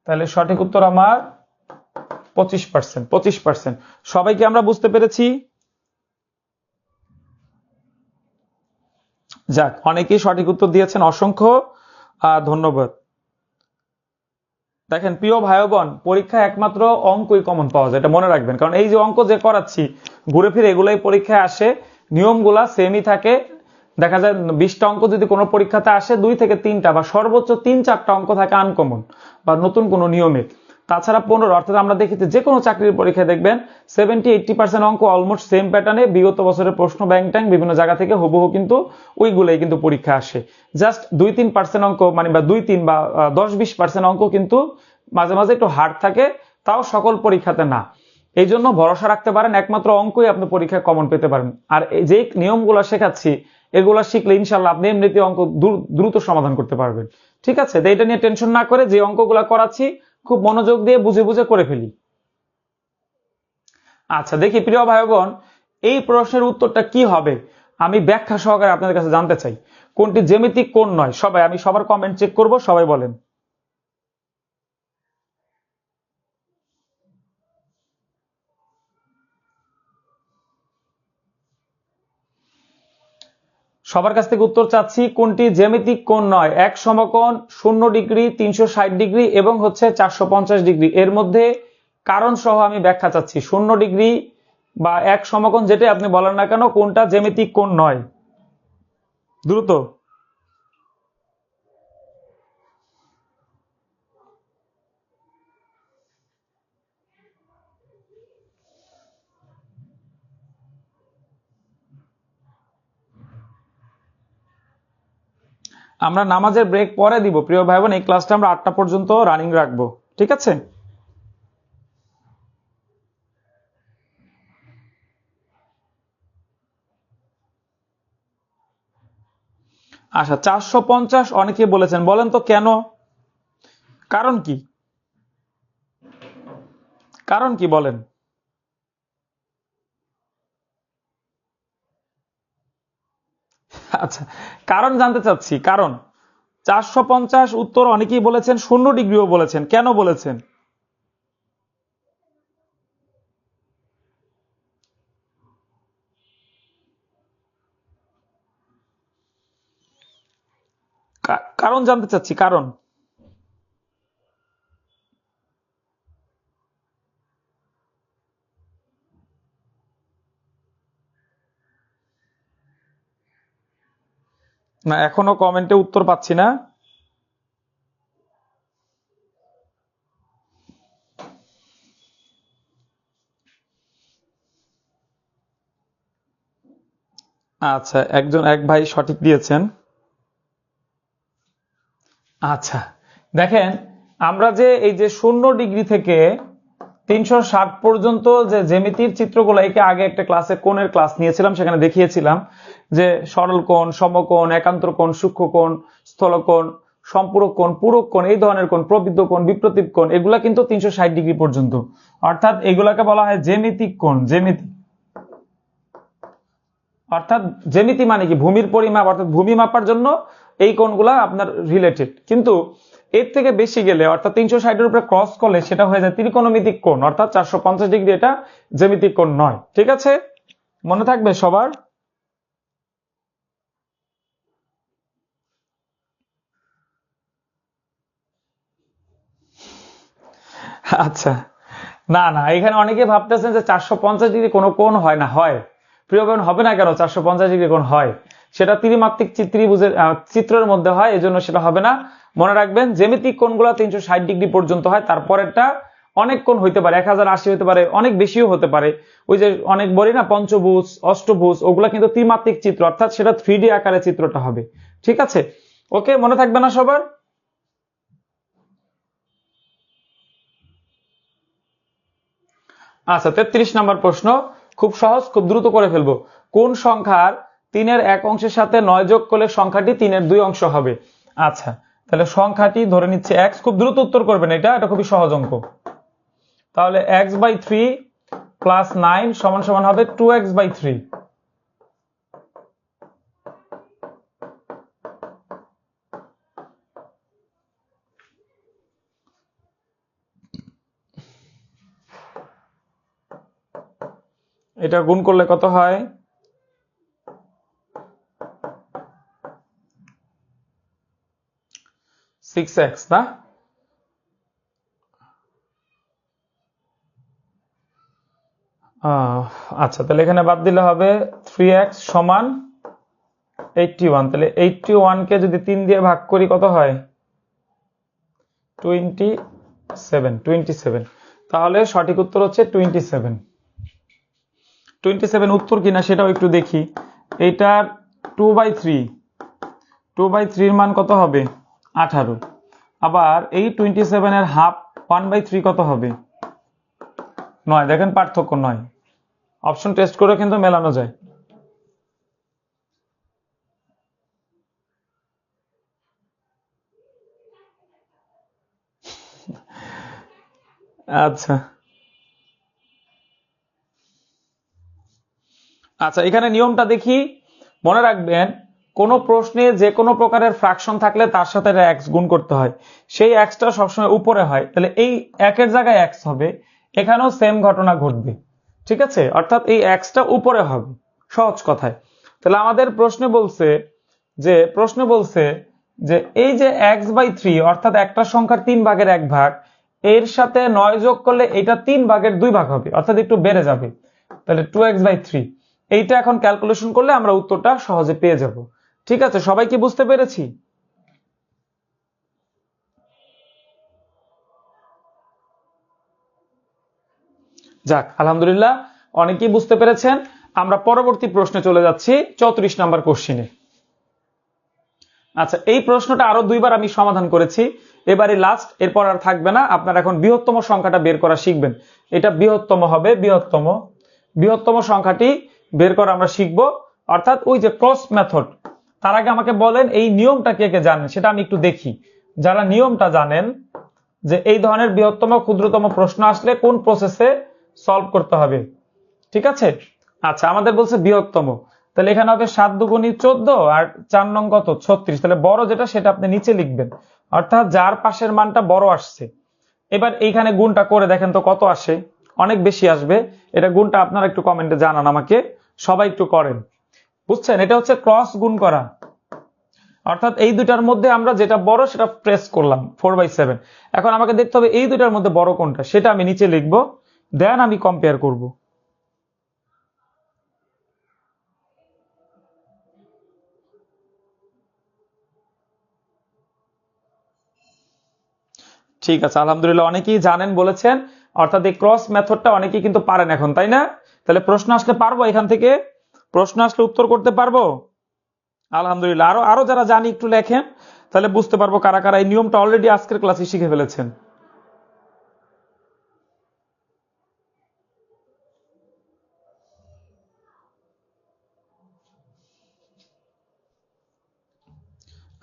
S1: তাহলে সঠিক উত্তর আমার 25%। সবাইকে আমরা বুঝতে পেরেছি? যাক, অনেকেই সঠিক উত্তর দিয়েছেন, অসংখ্য ধন্যবাদ। দেখেন প্রিয় ভাই বোন, পরীক্ষায় একমাত্র অঙ্কই কমন পাওয়া যায়, এটা মনে রাখবেন। কারণ এই যে অঙ্ক যে করাচ্ছি ঘুরে ফিরে এগুলাই পরীক্ষায় আসে, নিয়মগুলা সেমই থাকে। দেখা যায় 20টা অঙ্ক যদি কোনো পরীক্ষাতে আসে 2 থেকে 3টা বা সর্বোচ্চ 3-4টা অঙ্ক থাকে আনকমন বা নতুন কোনো নিয়মে। তাছাড়া 15, অর্থাৎ আমরা দেখেছি যে কোনো চাকরির পরীক্ষায় দেখবেন 70-80% অঙ্ক অলমোস্ট সেম প্যাটার্নে বিগত বছরের প্রশ্ন ব্যাংক ট্যাঙ্ক বিভিন্ন জায়গা থেকে হুবহু কিন্তু ওইগুলোই কিন্তু পরীক্ষা আসে। জাস্ট 2-3% অঙ্ক মানে বা 2-3 বা 10-20% অঙ্ক কিন্তু মাঝে মাঝে একটু হার্ড থাকে, তাও সকল পরীক্ষাতে না। এই জন্য ভরসা রাখতে পারেন একমাত্র অঙ্কই আপনি পরীক্ষায় কমন পেতে পারেন। আর যে নিয়মগুলো শেখাচ্ছি এগুলো শিখলে ইনশাল্লাহ আপনি এমনিতে অঙ্ক দ্রুত সমাধান করতে পারবেন। ঠিক আছে, তো এটা নিয়ে টেনশন না করে যে অঙ্কগুলো করাচ্ছি খুব মনোযোগ দিয়ে বুঝে বুঝে করে ফেলি। আচ্ছা দেখি প্রিয় ভাই বোন, এই প্রশ্নের উত্তরটা কি হবে আমি ব্যাখ্যা সহকারে আপনাদের কাছে জানতে চাই। কোনটি জ্যামিতিক কোণ নয়? সবাই, আমি সবার কমেন্ট চেক করব, সবাই বলেন। সবার কাছ থেকে উত্তর চাচ্ছি, কোনটি জ্যামিতিক কোণ নয়? এক সমকোণ, 0 ডিগ্রি, 360 ডিগ্রি এবং হচ্ছে 450 ডিগ্রি। এর মধ্যে কারণ সহ আমি ব্যাখ্যা চাচ্ছি। 0 ডিগ্রি বা এক সমকোণ যেটা আপনি বলেন না কেন, কোনটা জ্যামিতিক কোণ নয়? দ্রুত। আমরা নামাজের ব্রেক পরে দিব প্রিয় ভাই বোন, এই ক্লাসটা আমরা 8টা পর্যন্ত রানিং রাখবো, ঠিক আছে? আচ্ছা 450 অনেকে বলেছেন, বলেন তো কেন? কারণ কি? কারণ কি বলেন? আচ্ছা, কারণ জানতে চাচ্ছি, কারণ 450 উত্তর অনেকেই বলেছেন, 0 ডিগ্রিও বলেছেন, কেন বলেছেন? কারণ জানতে চাচ্ছি, কারণ। না, এখনো কমেন্টে উত্তর পাচ্ছি না। আচ্ছা, এক ভাই সঠিক দিয়েছেন। আচ্ছা দেখেন, আমরা যে এই যে 0 ডিগ্রি থেকে 360 পর্যন্ত যে জ্যামিতির চিত্রগুলো, একে আগে একটা ক্লাসে কোণের ক্লাস নিয়েছিলাম, সেখানে দেখিয়েছিলাম যে সরল কোণ, সমকোণ, একান্তর কোণ, সূক্ষ্ম কোণ, স্থলকোণ, সম্পূরক কোণ, পূরক কোণ, এই ধরনের কোণ, প্রবৃদ্ধ কোণ, বিপ্রতীপ কোণ, এগুলা কিন্তু 360 ডিগ্রি পর্যন্ত। অর্থাৎ এগুলাকে বলা হয় জ্যামিতিক কোণ। জ্যামিতি অর্থাৎ জ্যামিতি মানে কি? ভূমির পরিমাপ, অর্থাৎ ভূমি মাপার জন্য এই কোণগুলা আপনার রিলেটেড। কিন্তু এর থেকে বেশি গেলে, অর্থাৎ 360-এর উপরে ক্রস করলে সেটা হয়ে যায় ত্রিকোণমিতিক কোণ, অর্থাৎ 450 ডিগ্রি। এটা জ্যামিতিক কোণ নয়, ঠিক আছে? মনে থাকবে সবার? আচ্ছা, না না, এখানে অনেকে ভাবতেছেন যে 450 ডিগ্রি কোনো কোণ হয় না। হয় প্রিয় বোন, হবে না কেন? 450 ডিগ্রি কোণ হয়, সেটা ত্রিমাত্রিক ত্রিভুজের চিত্রের মধ্যে হয়, এজন্য সেটা হবে না। মনে রাখবেন জ্যামিতিক কোণগুলো 360 ডিগ্রি পর্যন্ত হয়, তারপরেরটা অনেক কোণ হইতে পারে, 1080 হতে পারে, অনেক বেশিও হতে পারে। ওই যে অনেক বলি না পঞ্চভুজ, অষ্টভুজ, ওগুলা কিন্তু ত্রিমাত্রিক চিত্র, অর্থাৎ সেটা 3D আকারে চিত্রটা হবে। ঠিক আছে, ওকে, মনে থাকবে না সবার? আচ্ছা 33 নম্বর প্রশ্ন, খুব সহজ, খুব দ্রুত করে ফেলবো। কোন সংখ্যার 3/1 সাথে 9 যোগ করলে সংখ্যাটি 3/2 হবে? আচ্ছা, তাহলে সংখ্যাটি ধরে নিচ্ছে x, খুব দ্রুত উত্তর করবেন, এটা এটা খুবই সহজ অঙ্ক। তাহলে x/3 প্লাস 9 সমান সমান হবে 2x/3। এটা গুণ করলে কত হয়? 6x না? আচ্ছা, তাহলে এখানে বাদ দিলে হবে 3x সমান 81। তাহলে 81 কে যদি 3 দিয়ে ভাগ করি কত হয়? 27। তাহলে সঠিক উত্তর হচ্ছে 27। 27 উত্তর কিনা সেটাও একটু দেখি। এইটার 2/3 এর মান কত হবে? 18। আবার এই 27 এর হাফ 1/3 কত হবে? 9। দেখেন পার্থক্য 9। অপশন টেস্ট করে কিন্তু মেলানো যায়। আচ্ছা আচ্ছা, এখানে নিয়মটা দেখি। মনে রাখবেন, কোন প্রশ্নে যে কোনো প্রকারের ফ্র্যাকশন থাকলে তার সাথে এক্স গুণ করতে হয়। সেই এক্সটা সবসময় উপরে হয়, তাহলে এই একের জায়গায় এক্স হবে, এখানেও সেম ঘটনা ঘটবে। ঠিক আছে, অর্থাৎ এই এক্সটা উপরে হবে, সহজ কথায়। তাহলে আমাদের প্রশ্নে বলছে যে এই যে x/3 অর্থাৎ একটা সংখ্যার 3 ভাগের 1 ভাগ, এর সাথে 9 যোগ করলে এটা 3 ভাগের 2 ভাগ হবে, অর্থাৎ একটু বেড়ে যাবে। তাহলে 2x/3 এইটা এখন ক্যালকুলেশন করলে আমরা উত্তরটা সহজে পেয়ে যাব। ঠিক আছে, সবাই কি বুঝতে পেরেছি? যাক, আলহামদুলিল্লাহ, অনেকেই বুঝতে পেরেছেন। আমরা পরবর্তী প্রশ্নে চলে যাচ্ছি, 34 নম্বর কোশ্চিনে। আচ্ছা, এই প্রশ্নটা আরো 2বার আমি সমাধান করেছি, এবারে লাস্ট, এরপর আর থাকবে না। আপনারা এখন বৃহত্তম সংখ্যাটা বের করা শিখবেন। এটা বৃহত্তম হবে, বৃহত্তম সংখ্যাটি বের করা আমরা শিখব, অর্থাৎ ওই যে ক্রস মেথড। তার আগে আমাকে বলেন এই নিয়মটা কে কে জানেন, সেটা আমি একটু দেখি। যারা নিয়মটা জানেন যে এই ধরনের বৃহত্তম ক্ষুদ্রতম প্রশ্ন আসলে কোন প্রসেসে সলভ করতে হবে। ঠিক আছে, আচ্ছা, আমাদের বলছে বৃহত্তম, তাহলে এখানে হবে 7 দুগুণী 14 আর 4 নং কত 36। তাহলে বড় যেটা সেটা আপনি নিচে লিখবেন, অর্থাৎ যার পাশের মানটা বড় আসছে। এবার এইখানে গুণটা করে দেখেন তো কত আসে। অনেক বেশি আসবে। এটা গুণটা আপনারা একটু কমেন্টে জানান আমাকে, সবাই একটু করেন। বুঝছেন, এটা হচ্ছে ক্রস গুণ করা, অর্থাৎ এই দুটার মধ্যে আমরা যেটা বড় সেটা প্রেস করলাম 4/7। এখন আমাকে দেখতে হবে এই দুটার মধ্যে বড় কোনটা, সেটা আমি নিচে লিখবো, দেন আমি কম্পেয়ার করব। ঠিক আছে, আলহামদুলিল্লাহ, অনেকেই জানেন বলেছেন, অর্থাৎ এই ক্রস মেথডটা অনেকেই কিন্তু পারেন এখন, তাই না? তাহলে প্রশ্ন আসলে পারবো, এখান থেকে প্রশ্ন আসলে উত্তর করতে পারবো। আলহামদুলিল্লাহ, আরো আরো যারা জানি একটু লেখেন, তাহলে বুঝতে পারবো কারা কারা এই নিয়মটা অলরেডি আজকের ক্লাসে শিখে ফেলেছেন।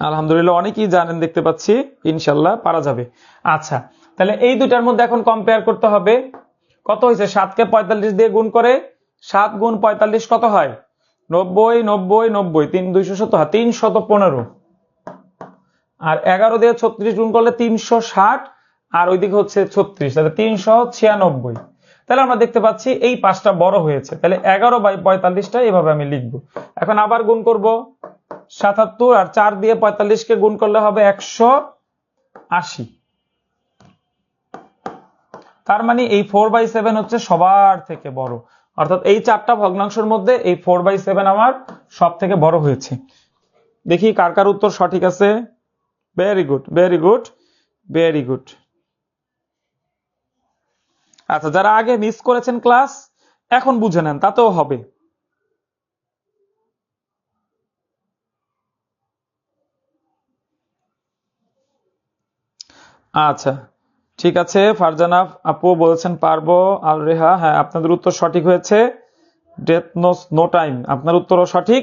S1: আলহামদুলিল্লাহ, অনেকেই জানেন দেখতে পাচ্ছি, ইনশাল্লাহ পারা যাবে। আচ্ছা, তাহলে এই দুটার মধ্যে এখন কম্পেয়ার করতে হবে। কত হয়েছে? 7কে 45 দিয়ে গুণ করে 7 গুণ 45 কত হয়? 90, 90, 90, 270, 315। আর 11 দিয়ে 36 গুণ করলে 360, আর ওইদিকে হচ্ছে 36, তাহলে 396। তাহলে আমরা দেখতে পাচ্ছি এই পাঁচটা বড় হয়েছে, তাহলে 11/45টা এভাবে আমি লিখবো। এখন আবার গুণ করব, 77, আর 4 দিয়ে 45কে গুণ করলে হবে 180। তার মানে এই 4/7 হচ্ছে সবার থেকে বড়, অর্থাৎ এই চারটা ভগ্নাংশের মধ্যে এই 4/7 আমার সব থেকে বড় হয়েছে। দেখি কার কার উত্তর সঠিক আছে। Very good, very good, very good. আচ্ছা, যারা আগে মিস করেছেন ক্লাস, এখন বুঝে নেন, তাতেও হবে। আচ্ছা, ঠিক আছে, ফারজানা আপু বলেছেন পারবো। আল রেহা, হ্যাঁ, আপনাদের উত্তর সঠিক হয়েছে। ডেথ নোস নো টাইম, আপনার উত্তরও সঠিক।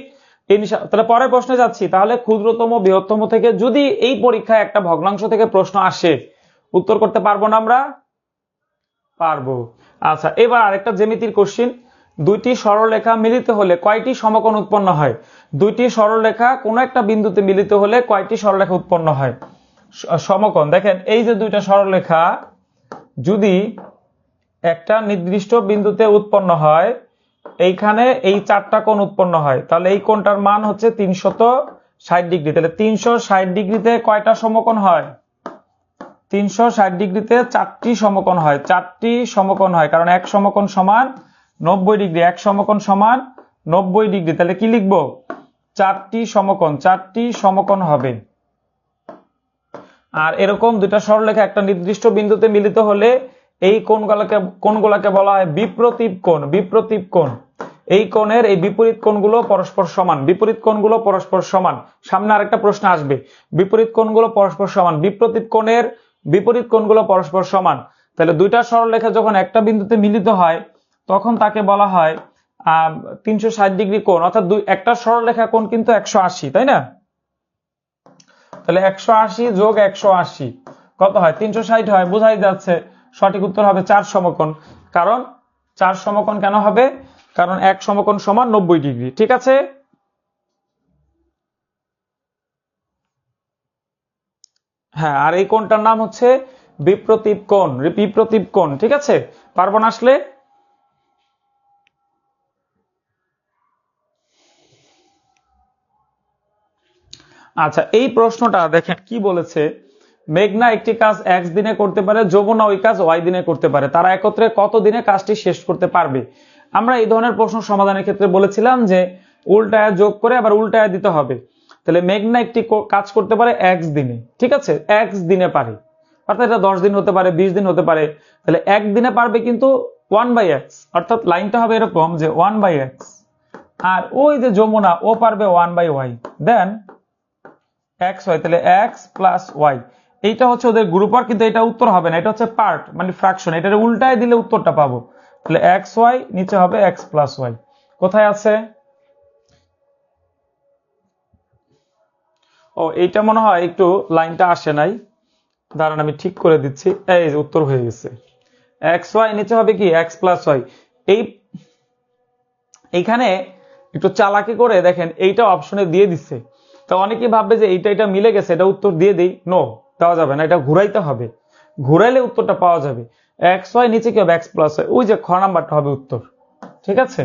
S1: তাহলে পরের প্রশ্নে যাচ্ছি। তাহলে ক্ষুদ্রতম বৃহত্তম থেকে যদি এই পরীক্ষায় একটা ভগ্নাংশ থেকে প্রশ্ন আসে, উত্তর করতে পারবো না আমরা? পারবো। আচ্ছা, এবার আরেকটা জ্যামিতির কোশ্চিন। দুইটি সরলরেখা মিলিত হলে কয়টি সমকোণ উৎপন্ন হয়? দুইটি সরলরেখা কোন একটা বিন্দুতে মিলিত হলে কয়টি সরলরেখা উৎপন্ন হয়? সমকোণ, দেখেন এই যে দুইটা সরলরেখা যদি একটা নির্দিষ্ট বিন্দুতে উৎপন্ন হয়, এইখানে এই চারটা কোণ উৎপন্ন হয়, তাহলে এই কোণটার মান হচ্ছে 60°। তাহলে 360°তে কয়টা সমকোণ হয়? 360°তে 4টি সমকোণ হয়, 4টি সমকোণ হয়, কারণ এক সমকোণ সমান 90°, এক সমকোণ সমান 90°। তাহলে কি লিখবো? 4টি সমকোণ, 4টি সমকোণ হবে। আর এরকম দুইটা সরলরেখা একটা নির্দিষ্ট বিন্দুতে মিলিত হলে এই কোণগুলোকে বলা হয় বিপ্রতীপ কোণ। বিপ্রতীপ কোণ, এই কোণের এই বিপরীত কোণগুলো পরস্পর সমান, বিপরীত কোণগুলো পরস্পর সমান। সামনে আরেকটা প্রশ্ন আসবে, বিপরীত কোণগুলো পরস্পর সমান, বিপ্রতীপ কোণের বিপরীত কোণগুলো পরস্পর সমান। তাহলে দুইটা সরলরেখা যখন একটা বিন্দুতে মিলিত হয় তখন তাকে বলা হয় 360° কোণ, অর্থাৎ একটা সরলরেখা কোণ কিন্তু 180, তাই না? তাহলে 180 যোগ 180 কত হয়? 360 হয়, বোঝাই যাচ্ছে। সঠিক উত্তর হবে 4 সমকোণ। কারণ 4 সমকোণ কেন হবে? কারণ এক সমকোণ সমান 90°। ঠিক আছে? হ্যাঁ, আর এই কোণটার নাম হচ্ছে বিপ্রতীপ কোণ। বিপ্রতীপ কোণ, ঠিক আছে? পারবো না আসলে? আচ্ছা, এই প্রশ্নটা দেখেন কি বলেছে। মেঘনা একটি কাজ x দিনে করতে পারে, যমুনা ওই কাজ y দিনে করতে পারে, তারা একত্রে কত দিনে কাজটি শেষ করতে পারবে? আমরা এই ধরনের প্রশ্ন সমাধানের ক্ষেত্রে বলেছিলাম যে উল্টায় যোগ করে আবার উল্টায় দিতে হবে। তাহলে মেঘনা একটি কাজ করতে পারে x দিনে, ঠিক আছে? x দিনে পারে, অর্থাৎ এটা 10 দিন হতে পারে, 20 দিন হতে পারে। তাহলে এক দিনে পারবে কিন্তু 1/x, অর্থাৎ লাইনটা হবে এরকম যে 1/x। আর ওই যে যমুনা, ও পারবে 1/y, দেন x হয়, তাহলে x প্লাস y। এইটা হচ্ছে ওদের গ্রুপার, কিন্তু এটা উত্তর হবে না, এটা হচ্ছে পার্ট মানে ফ্র্যাকশন। এটা উল্টায় দিলে উত্তরটা পাবো। তাহলে xy নিচে হবে x প্লাস y। কোথায় আছে? ও, এইটা মনে হয় একটু লাইনটা আসে নাই, দাঁড়ান আমি ঠিক করে দিচ্ছি। এই যে উত্তর হয়ে গেছে, xy নিচে হবে কি x প্লাস y। এই এইখানে একটু চালাকি করে দেখেন, এইটা অপশনে দিয়ে দিচ্ছে। তো অনেকেই ভাববে যে এটা মিলে গেছে, এটা উত্তর দিয়ে দেই। নো, দেওয়া যাবে না, এটা ঘুরাইতে হবে, ঘুরাইলে উত্তরটা পাওয়া যাবে। এক্স ওয়াই নিচে কি হবে? এক্স প্লাস ওয়াই, ওই যে খ নাম্বারটা হবে উত্তর। ঠিক আছে?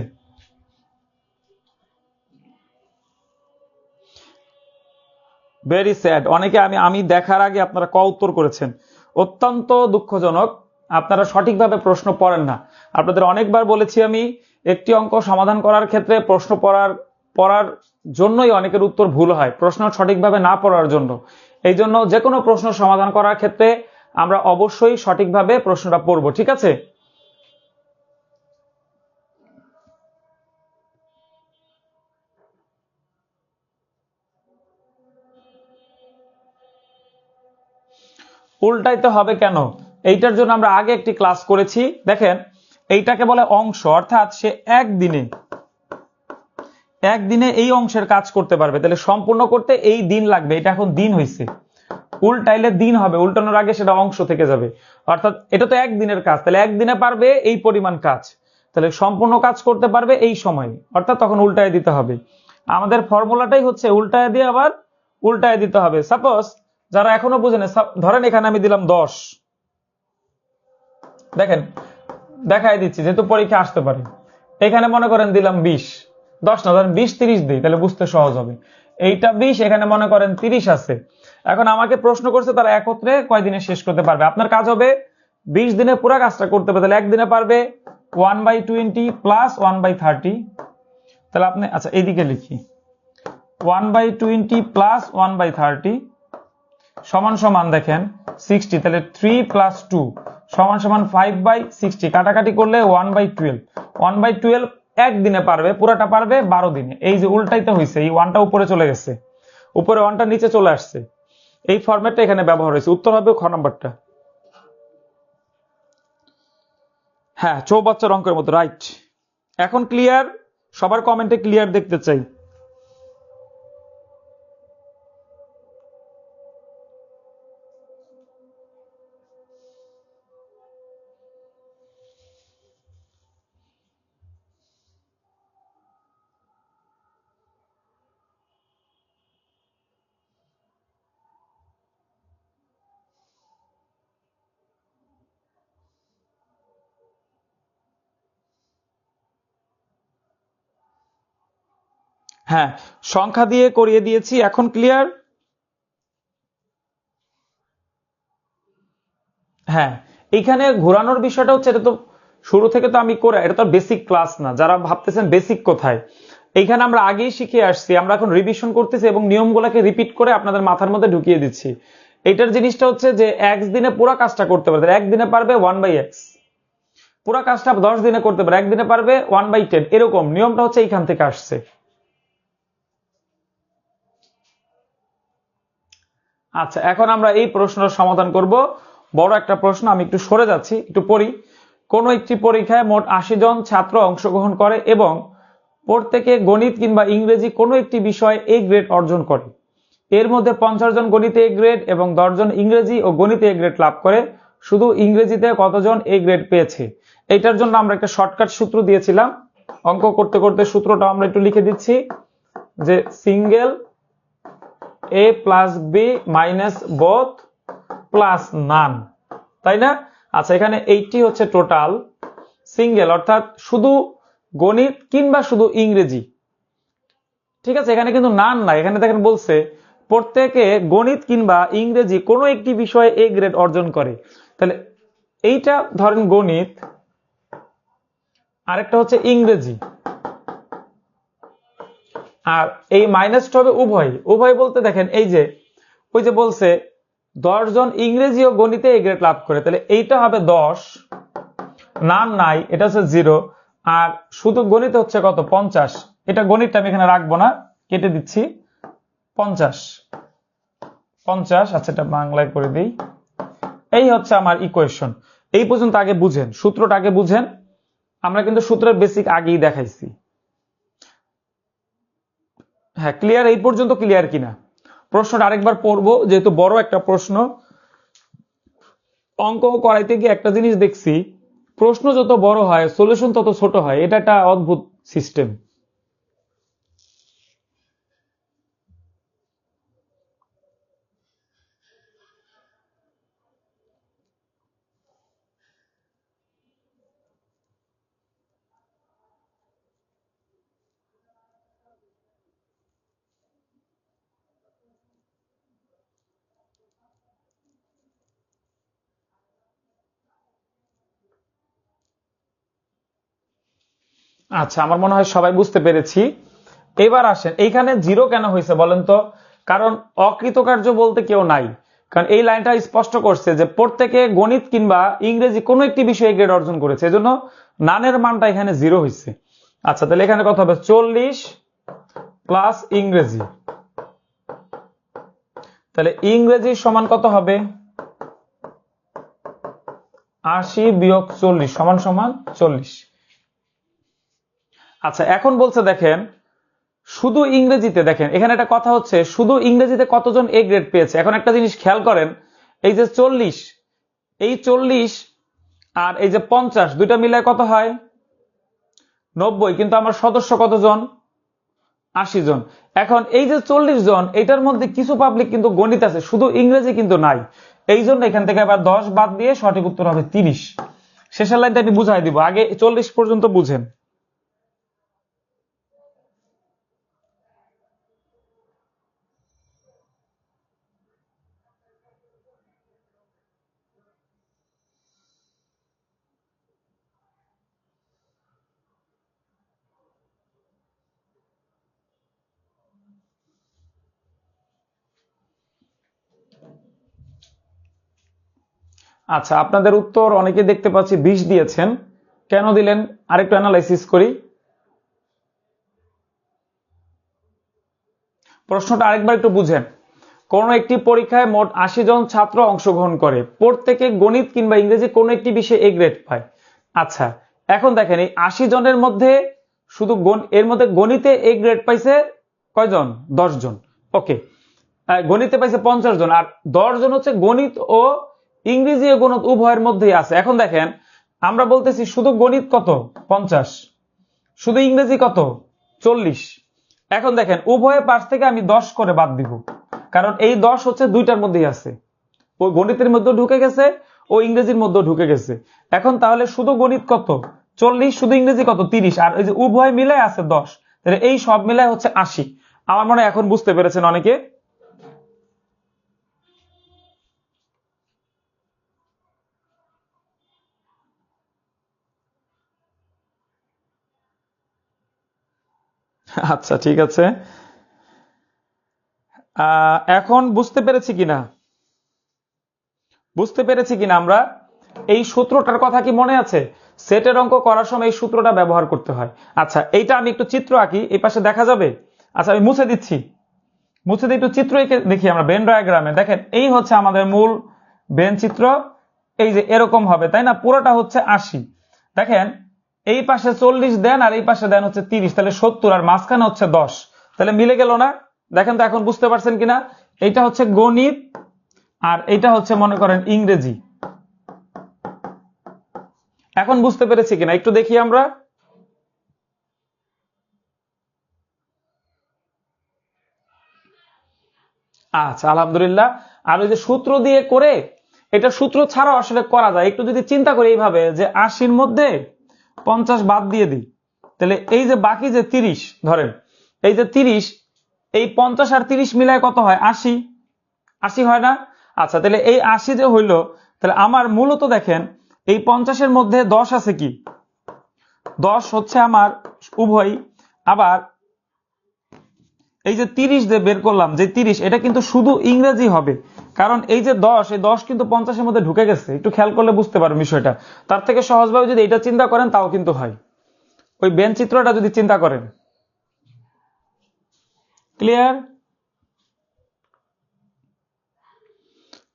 S1: ভেরি স্যাড, অনেকে আমি দেখার আগে আপনারা ক উত্তর করেছেন। অত্যন্ত দুঃখজনক, আপনারা সঠিকভাবে প্রশ্ন পড়েন না। আপনাদের অনেকবার বলেছি আমি, একটি অঙ্ক সমাধান করার ক্ষেত্রে প্রশ্ন পড়ার জন্যই অনেকের উত্তর ভুল হয়, প্রশ্ন সঠিকভাবে না পড়ার জন্য। এই জন্য যে কোনো প্রশ্ন সমাধান করার ক্ষেত্রে আমরা অবশ্যই সঠিকভাবে প্রশ্নটা পড়বো। ঠিক আছে? উল্টাইতে হবে কেন? এইটার জন্য আমরা আগে একটি ক্লাস করেছি। দেখেন, এইটাকে বলে অংশ, অর্থাৎ সে একদিনে এই অংশের কাজ করতে পারবে। তাহলে সম্পূর্ণ করতে এই দিন লাগবে, এটা এখন দিন হয়েছে। উল্টাইলে দিন হবে, উল্টানোর আগে সেটা অংশ থেকে যাবে। অর্থাৎ এটা তো একদিনের কাজ, তাহলে একদিনে পারবে এই পরিমাণ কাজ, তাহলে সম্পূর্ণ কাজ করতে পারবে এই সময়, অর্থাৎ তখন উল্টায় দিতে হবে। আমাদের ফর্মুলাটাই হচ্ছে উল্টায় দিয়ে আবার উল্টায় দিতে হবে। সাপোজ যারা এখনো বুঝেন, ধরেন এখানে আমি দিলাম 10, দেখেন দেখাই দিচ্ছি যেহেতু পরীক্ষা আসতে পারে। এখানে মনে করেন দিলাম 20, 10 না, ধরেন 20-30 দিই, তাহলে বুঝতে সহজ হবে। এইটা 20, এখানে মনে করেন 30 আছে। এখন আমাকে প্রশ্ন করছে তারা একত্রে কয়দিনে শেষ করতে পারবে। আপনার কাজ হবে 20 দিনে পুরো কাজটা করতে হবে, তাহলে একদিনে পারবে 1/20 প্লাস 1/30। তাহলে আপনি, আচ্ছা এইদিকে লিখি, 1/20 প্লাস 1/30 সমান সমান দেখেন 60। তাহলে 3 প্লাস 2 সমান সমান 5/60। কাটাকাটি করলে 1/12। 1/12 একদিনে পারবে, পুরাটা পারবে 12 দিনে। এই যে উল্টাইতে হয়েছে, এই ওয়ানটা উপরে চলে গেছে, উপরে ওয়ানটা নিচে চলে আসছে। এই ফরম্যাটটা এখানে ব্যবহার হয়েছে। উত্তর হবে খ নাম্বারটা। হ্যাঁ, চৌবাচ্চার অঙ্কের মতো, রাইট। এখন ক্লিয়ার? সবার কমেন্টে ক্লিয়ার দেখতে চাই। হ্যাঁ, সংখ্যা দিয়ে করিয়ে দিয়েছি, এখন ক্লিয়ার? হ্যাঁ, এইখানে ঘোরানোর বিষয়টা হচ্ছে, এটা তো শুরু থেকে তো আমি করে, এটা তো বেসিক ক্লাস না, যারা ভাবতেছেন বেসিক কোথায়, এইখানে আমরা আগেই শিখে আসছি, আমরা এখন রিভিশন করতেছি এবং নিয়মগুলোকে রিপিট করে আপনাদের মাথার মধ্যে ঢুকিয়ে দিচ্ছি। এইটার জিনিসটা হচ্ছে যে এক্স দিনে পুরো কাজটা করতে পারবে, একদিনে পারবে 1/x, পুরো কাজটা 10 দিনে করতে পারবে, একদিনে পারবে 1/10, এরকম নিয়মটা হচ্ছে এইখান থেকে আসছে। আচ্ছা, এখন আমরা এই প্রশ্নের সমাধান করব। বড় একটা প্রশ্ন, আমি একটু সরে যাচ্ছি, একটু পড়ি। কোন একটি পরীক্ষায় মোট 80 জন ছাত্র অংশগ্রহণ করে এবং প্রত্যেকে গণিত কিংবা ইংরেজি কোনো একটি বিষয়ে এ গ্রেড অর্জন করে। এর মধ্যে 50 জন গণিতে এ গ্রেড এবং 10 জন ইংরেজি ও গণিতে এ গ্রেড লাভ করে। শুধু ইংরেজিতে কতজন এ গ্রেড পেয়েছে? এটার জন্য আমরা একটা শর্টকাট সূত্র দিয়েছিলাম, অঙ্ক করতে করতে সূত্রটা আমরা একটু লিখে দিচ্ছি, যে single a plus B minus both plus none, তাই না? আচ্ছা, এখানে 80 হচ্ছে টোটাল, সিঙ্গেল অর্থাৎ শুধু গণিত কিংবা শুধু ইংরেজি, ঠিক আছে? এখানে কিন্তু নান নাই, এখানে দেখেন বলছে প্রত্যেকে গণিত কিংবা ইংরেজি কোনো একটি বিষয়ে এ গ্রেড অর্জন করে। তাহলে এইটা ধরেন গণিত, আরেকটা হচ্ছে ইংরেজি, আর এই মাইনাসটা হবে উভয়। উভয় বলতে দেখেন এই যে ওই যে বলছে 10 জন ইংরেজি ও গণিতে এ গ্রেড লাভ করে, তাহলে এইটা হবে 10, নাম নাই, এটা হচ্ছে 0, আর শুধু গণিতে হচ্ছে কত? 50। এটা গণিতটা আমি এখানে রাখবো না, কেটে দিচ্ছি, 50 50। আচ্ছা, এটা বাংলায় করে দিই। এই হচ্ছে আমার ইকুয়েশন। এই পর্যন্ত আগে বুঝেন, সূত্রটা আগে বুঝেন, আমরা কিন্তু সূত্রের বেসিক আগেই দেখাইছি। হ্যাঁ, ক্লিয়ার? এই পর্যন্ত ক্লিয়ার কিনা? প্রশ্নটা আরেকবার পড়বো, যেহেতু বড় একটা প্রশ্ন। অঙ্ক করাইতে গিয়ে একটা জিনিস দেখছি, প্রশ্ন যত বড় হয় সলিউশন তত ছোট হয়, এটা একটা অদ্ভুত সিস্টেম। আচ্ছা, আমার মনে হয় সবাই বুঝতে পেরেছি। এবার আসেন, এইখানে 0 কেন হয়েছে বলেন তো? কারণ অকৃতকার্য বলতে কেউ নাই, কারণ এই লাইনটা স্পষ্ট করছে যে প্রত্যেকে গণিত কিংবা ইংরেজি কোনো একটি বিষয়ে গ্রেড অর্জন করেছে, এজন্য নানের মানটা এখানে 0 হয়েছে। আচ্ছা, তাহলে এখানে কত হবে? 40 প্লাস ইংরেজি, তাহলে ইংরেজি সমান কত হবে? 80 বিয়োগ 40 সমান সমান 40। আচ্ছা, এখন বলছে দেখেন শুধু ইংরেজিতে, দেখেন এখানে একটা কথা হচ্ছে শুধু ইংরেজিতে কতজন এ গ্রেড পেয়েছে। এখন একটা জিনিস খেয়াল করেন, এই যে 40, এই 40 আর এই যে 50, দুইটা মিলায় কত হয়? 90, কিন্তু আমার সদস্য কতজন? 80 জন। এখন এই যে 40 জন, এটার মধ্যে কিছু পাবলিক কিন্তু গণিত আছে, শুধু ইংরেজি কিন্তু নাই, এই জন্য এখান থেকে আবার 10 বাদ দিয়ে সঠিক উত্তর হবে 30। শেষের লাইনটা আমি বুঝাই দিব, আগে 40 পর্যন্ত বুঝেন। আচ্ছা, আপনাদের উত্তর অনেকে দেখতে পাচ্ছি 20 দিয়েছেন, কেন দিলেন আরেকটু অ্যানালাইসিস করি। প্রশ্নটা আরেকবার একটু বুঝেন। কোন একটি পরীক্ষায় মোট 80 জন ছাত্র অংশগ্রহণ করে, প্রত্যেকে গণিত কিংবা ইংরেজি কোনো একটি বিষয়ে এ গ্রেড পায়। আচ্ছা, এখন দেখেন এই 80 জনের মধ্যে শুধু এর মধ্যে গণিতে এ গ্রেড পাইছে কয়জন? 10 জন। ওকে, গণিতে পাইছে 50 জন, আর 10 জন হচ্ছে গণিত ও ইংরেজি ও গণিত উভয়ের মধ্যেই আছে। এখন দেখেন আমরা বলতেছি শুধু গণিত কত? 50, শুধু ইংরেজি কত? 40। এখন দেখেন উভয় পাশ থেকে আমি 10 করে বাদ দিব, কারণ এই 10 হচ্ছে দুইটার মধ্যেই আছে, ওই গণিতের মধ্যে ঢুকে গেছে ও ইংরেজির মধ্যে ঢুকে গেছে। এখন তাহলে শুধু গণিত কত? 40, শুধু ইংরেজি কত? 30, আর এই যে উভয় মিলে আছে 10, এই সব মিলায় হচ্ছে 80। আমার মনে হয় এখন বুঝতে পেরেছেন অনেকে। আচ্ছা ঠিক আছে, এখন বুঝতে পেরেছি কিনা, আমরা এই সূত্রটার কথা কি মনে আছে? সেটের অঙ্ক করার সময় এই সূত্রটা ব্যবহার করতে হয়। আচ্ছা এইটা আমি একটু চিত্র আঁকি, এই পাশে দেখা যাবে। আচ্ছা আমি মুছে দিচ্ছি, মুছে দিয়ে একটু চিত্র এঁকে দেখি আমরা বেন ডায়াগ্রামে। দেখেন এই হচ্ছে আমাদের মূল বেন চিত্র, এই যে এরকম হবে তাই না, পুরোটা হচ্ছে 80। দেখেন এই পাশে 40 দেন আর এই পাশে দেন হচ্ছে 30, তাহলে 70 আর মাঝখানে হচ্ছে 10, তাহলে মিলে গেল না? দেখেন তো এখন বুঝতে পারছেন কিনা? এইটা হচ্ছে গণিত আর এইটা হচ্ছে মনে করেন ইংরেজি। এখন বুঝতে পেরেছি কিনা একটু দেখি আমরা। আচ্ছা আলহামদুলিল্লাহ। আর ওই যে সূত্র দিয়ে করে, এটা সূত্র ছাড়াও আসলে করা যায়। একটু যদি চিন্তা করি এইভাবে যে 80-র মধ্যে 50 বাদ দিয়ে দিই, তাহলে এই যে বাকি যে 30 ধরেন, এই যে 30, এই 50 আর 30 মিলায় কত হয়? 80। 80 হয় না? আচ্ছা তাহলে এই 80 যে হইলো, তাহলে আমার মূলত দেখেন এই 50-এর মধ্যে 10 আছে কি? 10 হচ্ছে আমার উভয়। আবার এই যে 30 যে বের করলাম, যে 30, এটা কিন্তু শুধু ইংরেজি হবে, কারণ এই যে 10, এই 10 কিন্তু 50-এর মধ্যে ঢুকে গেছে। একটু খেয়াল করলে বুঝতে পারবেন বিষয়টা। তার থেকে সহজভাবে যদি এটা চিন্তা করেন তাও কিন্তু হয়, ওই বেন চিত্রটা যদি চিন্তা করেন। ক্লিয়ার?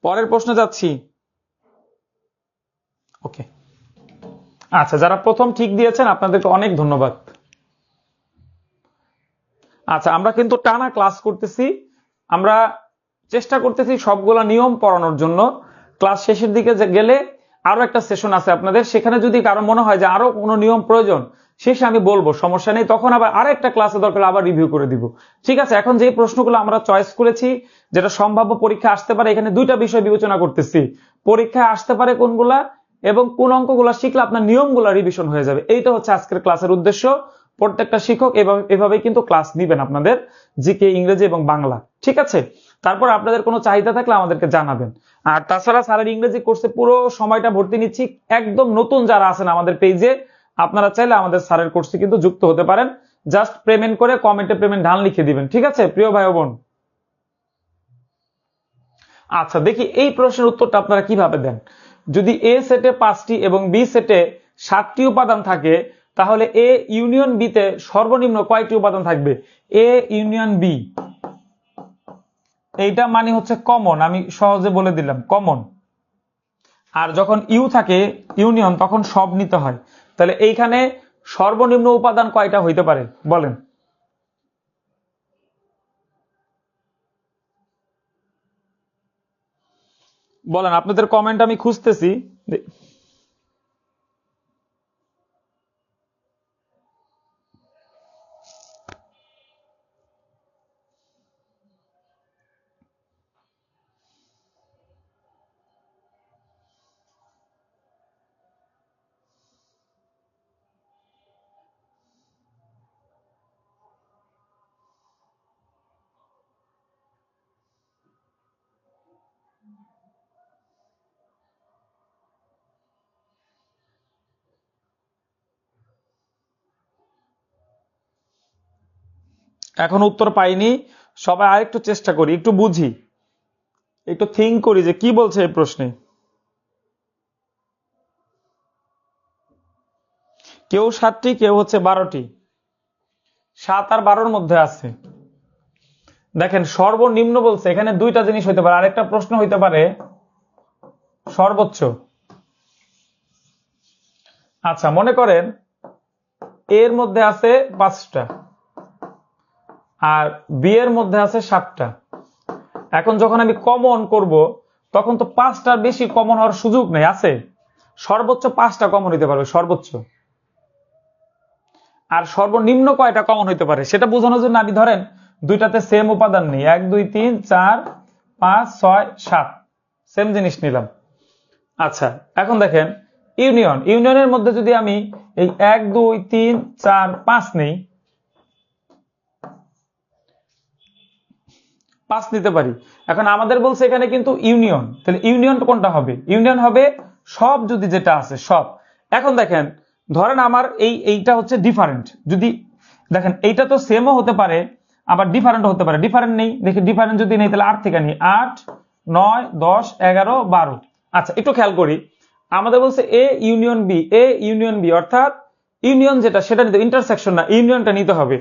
S1: পরের প্রশ্নে যাচ্ছি। ওকে, আচ্ছা যারা প্রথম ঠিক দিয়েছেন আপনাদেরকে অনেক ধন্যবাদ। আচ্ছা আমরা কিন্তু টানা ক্লাস করতেছি, আমরা চেষ্টা করতেছি সবগুলা নিয়ম পড়ানোর জন্য। ক্লাস শেষের দিকে গেলে আরো একটা সেশন আছে আপনাদের, সেখানে যদি কারো মনে হয় যে আরো কোনো নিয়ম প্রয়োজন, শেষে আমি বলবো, সমস্যা নেই, তখন আবার আরেকটা ক্লাসে দরকার আবার রিভিউ করে দিব। ঠিক আছে, এখন যে প্রশ্নগুলো আমরা চয়েস করেছি, যেটা সম্ভাব্য পরীক্ষা আসতে পারে, এখানে দুইটা বিষয় বিবেচনা করতেছি, পরীক্ষায় আসতে পারে কোনগুলা এবং কোন অঙ্কগুলা শিখলে আপনার নিয়মগুলা রিভিশন হয়ে যাবে। এইটা হচ্ছে আজকের ক্লাসের উদ্দেশ্য। প্রত্যেকটা শিক্ষক এভাবে কিন্তু ক্লাস নিবেন আপনাদের, জিকে, ইংরেজি এবং বাংলা। ঠিক আছে, তারপর আপনাদের কোনো চাহিদা থাকলে আমাদেরকে জানাবেন। আর তাছাড়া স্যারের ইংরেজি কোর্সে পুরো সময়টা ভর্তি নিচ্ছি। একদম নতুন যারা আছেন আমাদের পেজে, আপনারা চাইলে আমাদের স্যারের কোর্সে কিন্তু যুক্ত হতে পারেন। জাস্ট পেমেন্ট করে কমেন্টে পেমেন্ট ডান লিখে দিবেন। ঠিক আছে প্রিয় ভাই বোন? আচ্ছা দেখি এই প্রশ্নের উত্তরটা আপনারা কিভাবে দেন। যদি এ সেটে 5টি এবং বি সেটে 7টি উপাদান থাকে, তাহলে এ ইউনিয়ন বি তে সর্বনিম্ন কয়টি উপাদান থাকবে? এ ইউনিয়ন বি, এইটা মানে হচ্ছে কমন, আমি সহজে বলে দিলাম কমন। আর যখন ইউ থাকে ইউনিয়ন, তখন সব নিতে হয়। তাহলে এইখানে সর্বনিম্ন উপাদান কয়টা হইতে পারে বলেন? বলেন, আপনাদের কমেন্ট আমি খুঁজতেছি। এখন উত্তর পাইনি, সবাই আরেকটু চেষ্টা করি, একটু বুঝি, একটু থিঙ্ক করি যে কি বলছে এই প্রশ্নে। কেউ 7টি, কেউ হচ্ছে 12টি। 7 আর 12-র মধ্যে আছে। দেখেন সর্বনিম্ন বলছে, এখানে দুইটা জিনিস হইতে পারে। আরেকটা প্রশ্ন হইতে পারে সর্বোচ্চ। আচ্ছা মনে করেন এর মধ্যে আছে 5টা আর বি এর মধ্যে আছে 7টা। এখন যখন আমি কমন করব, তখন তো 5টার বেশি কমন হওয়ার সুযোগ নেই, আছে সর্বোচ্চ 5টা কমন হইতে পারবে সর্বোচ্চ। আর সর্বনিম্ন কয়টা কমন হইতে পারে সেটা বোঝানোর জন্য আমি ধরেন দুইটাতে সেম উপাদান নেই, 1 2 3 4 5 6 7, সেম জিনিস নিলাম। আচ্ছা এখন দেখেন ইউনিয়নের মধ্যে যদি আমি এই 1 2 3 4 5 নেই, 5 নিতে পারি। এখন আমাদের বলছে এখানে কিন্তু ইউনিয়ন, তাহলে ইউনিয়ন কোনটা হবে? ইউনিয়ন হবে সব, যদি যেটা আছে সব। এখন দেখেন, ধরেন আমার এইটা হচ্ছে ডিফারেন্ট, যদি দেখেন এইটা তো সেমও হতে পারে আবার ডিফারেন্ট হতে পারে। ডিফারেন্ট নেই, দেখি ডিফারেন্ট যদি নেই তাহলে 8 থেকে নিই, 8 9 10 11 12। আচ্ছা একটু খেয়াল করি, আমাদের বলছে A union B, A union B, অর্থাৎ ইউনিয়ন যেটা সেটা নিতে, ইন্টারসেকশন না, ইউনিয়নটা নিতে হবে।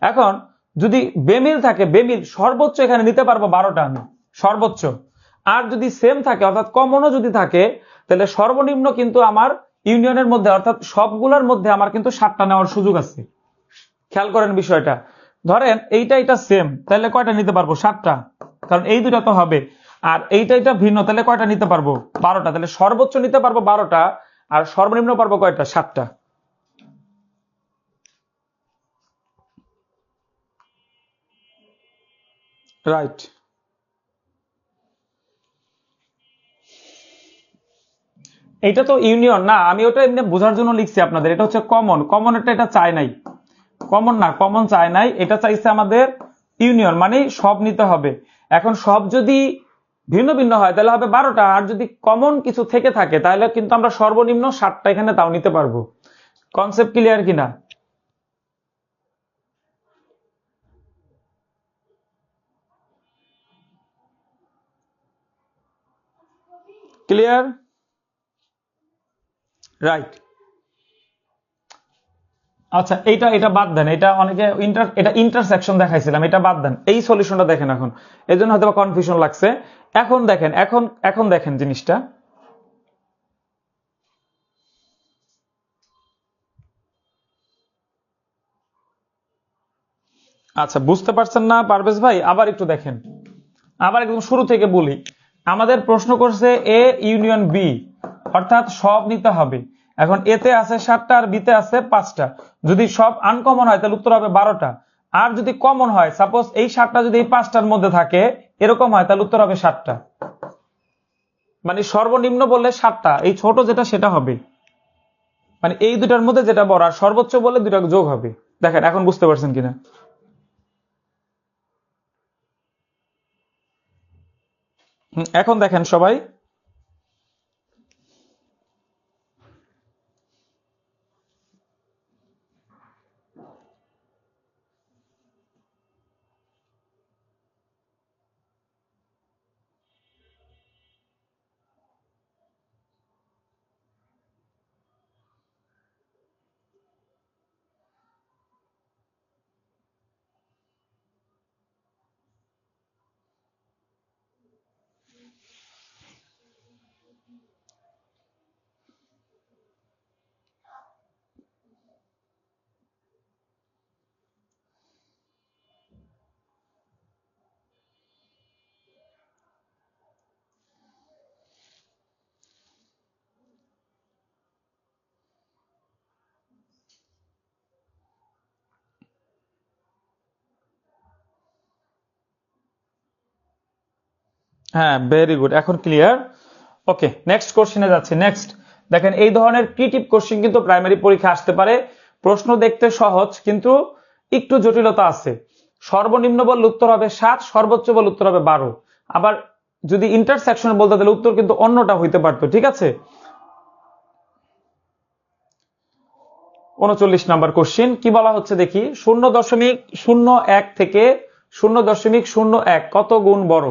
S1: এখন যদি বেমিল থাকে, বেমিল সর্বোচ্চ এখানে নিতে পারবো 12টা আমি, সর্বোচ্চ। আর যদি সেম থাকে অর্থাৎ কমনও যদি থাকে, তাহলে সর্বনিম্ন কিন্তু আমার ইউনিয়নের মধ্যে অর্থাৎ সবগুলোর মধ্যে আমার কিন্তু 7টা নেওয়ার সুযোগ আছে। খেয়াল করেন বিষয়টা, ধরেন এইটা সেম, তাহলে কয়টা নিতে পারবো? 7টা, কারণ এই দুটা তো হবে। আর এইটা ভিন্ন, তাহলে কয়টা নিতে পারবো? 12টা। তাহলে সর্বোচ্চ নিতে পারবো 12টা, আর সর্বনিম্ন পারবো কয়টা? 7টা। রাইট। এটা তো ইউনিয়ন না, আমি ওটা এমনি বোঝার জন্য লিখছি আপনাদের। এটা হচ্ছে কমন, কমন এটা চায় নাই, কমন না, কমন চায় নাই, এটা চাইছে আমাদের ইউনিয়ন, মানে সব নিতে হবে। এখন সব যদি ভিন্ন ভিন্ন হয় তাহলে হবে 12টা, আর যদি কমন কিছু থেকে থাকে তাহলে কিন্তু আমরা সর্বনিম্ন 7টা এখানে তাও নিতে পারবো। কনসেপ্ট ক্লিয়ার কিনা? ক্লিয়ার? রাইট। আচ্ছা এটা এটা বাদ দেন, এটা অনেকে এটা ইন্টারসেকশন দেখাইছিলাম, এটা বাদ দেন, এই সলিউশনটা দেখেন এখন। এই জন্য হয়তো কনফিউশন লাগছে। এখন দেখেন, এখন এখন দেখেন জিনিসটা। আচ্ছা বুঝতে পারছেন না পারভেজ ভাই? আবার একটু দেখেন, আবার একদম শুরু থেকে বলি। আমাদের প্রশ্ন করছে এ ইউনিয়ন বি, অর্থাৎ সব নিতে হবে। এখন এতে আছে 7টা আর বিতে আছে 5টা। যদি সব আনকমন হয় তাহলে উত্তর হবে 12টা। আর যদি কমন হয়, সাপোজ এই 7টা যদি এই 5টার মধ্যে থাকে এরকম হয়, তাহলে উত্তর হবে 7টা। মানে সর্বনিম্ন বললে 7টা, এই ছোট যেটা সেটা হবে, মানে এই দুটার মধ্যে যেটা বড়, আর সর্বোচ্চ বলে দুটা যোগ হবে। দেখেন এখন বুঝতে পারছেন কিনা? এখন দেখেন সবাই। হ্যাঁ ভেরি গুড, এখন ক্লিয়ার। ওকে, নেক্সট কোশ্চেনে যাচ্ছি। নেক্সট দেখেন, এই ধরনের ক্রিয়েটিভ কোশ্চেন কিন্তু প্রাইমারি পরীক্ষা আসতে পারে। প্রশ্ন দেখতে সহজ কিন্তু একটু জটিলতা আছে। সর্বনিম্ন বললে উত্তর হবে 7, সর্বোচ্চ বললে উত্তর হবে 12। আবার যদি ইন্টারসেকশন বলতে তাহলে উত্তর কিন্তু অন্যটা হইতে পারতো। ঠিক আছে, 39 নাম্বার কোশ্চেন কি বলা হচ্ছে দেখি। 0.01 থেকে 0.01 কত গুণ বড়?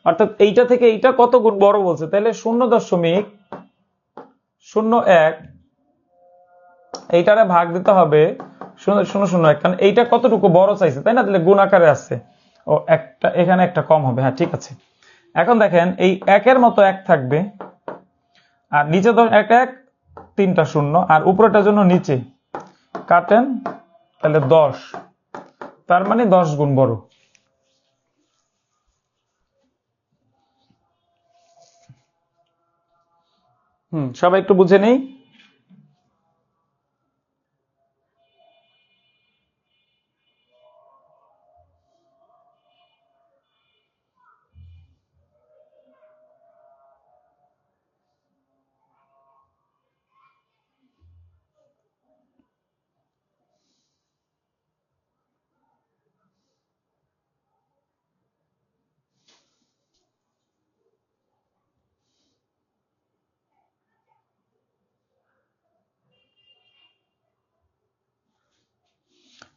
S1: অর্থাৎ এইটা থেকে এইটা কত গুণ বড় বলছে, তাহলে 0.01 এইটারে ভাগ দিতে হবে 0.001, কারণ এইটা কতটুকু বড় চাইছে তাই না, তাহলে গুণ আকারে আছে। ও একটা এখানে একটা কম হবে, হ্যাঁ ঠিক আছে। এখন দেখেন এই একের মতো এক থাকবে, আর নিচে তো এক 3টা শূন্য, আর উপরেটার জন্য নিচে কাটেন, তাহলে 10, তার মানে 10 গুণ বড়। সবাই একটু বুঝে নেই।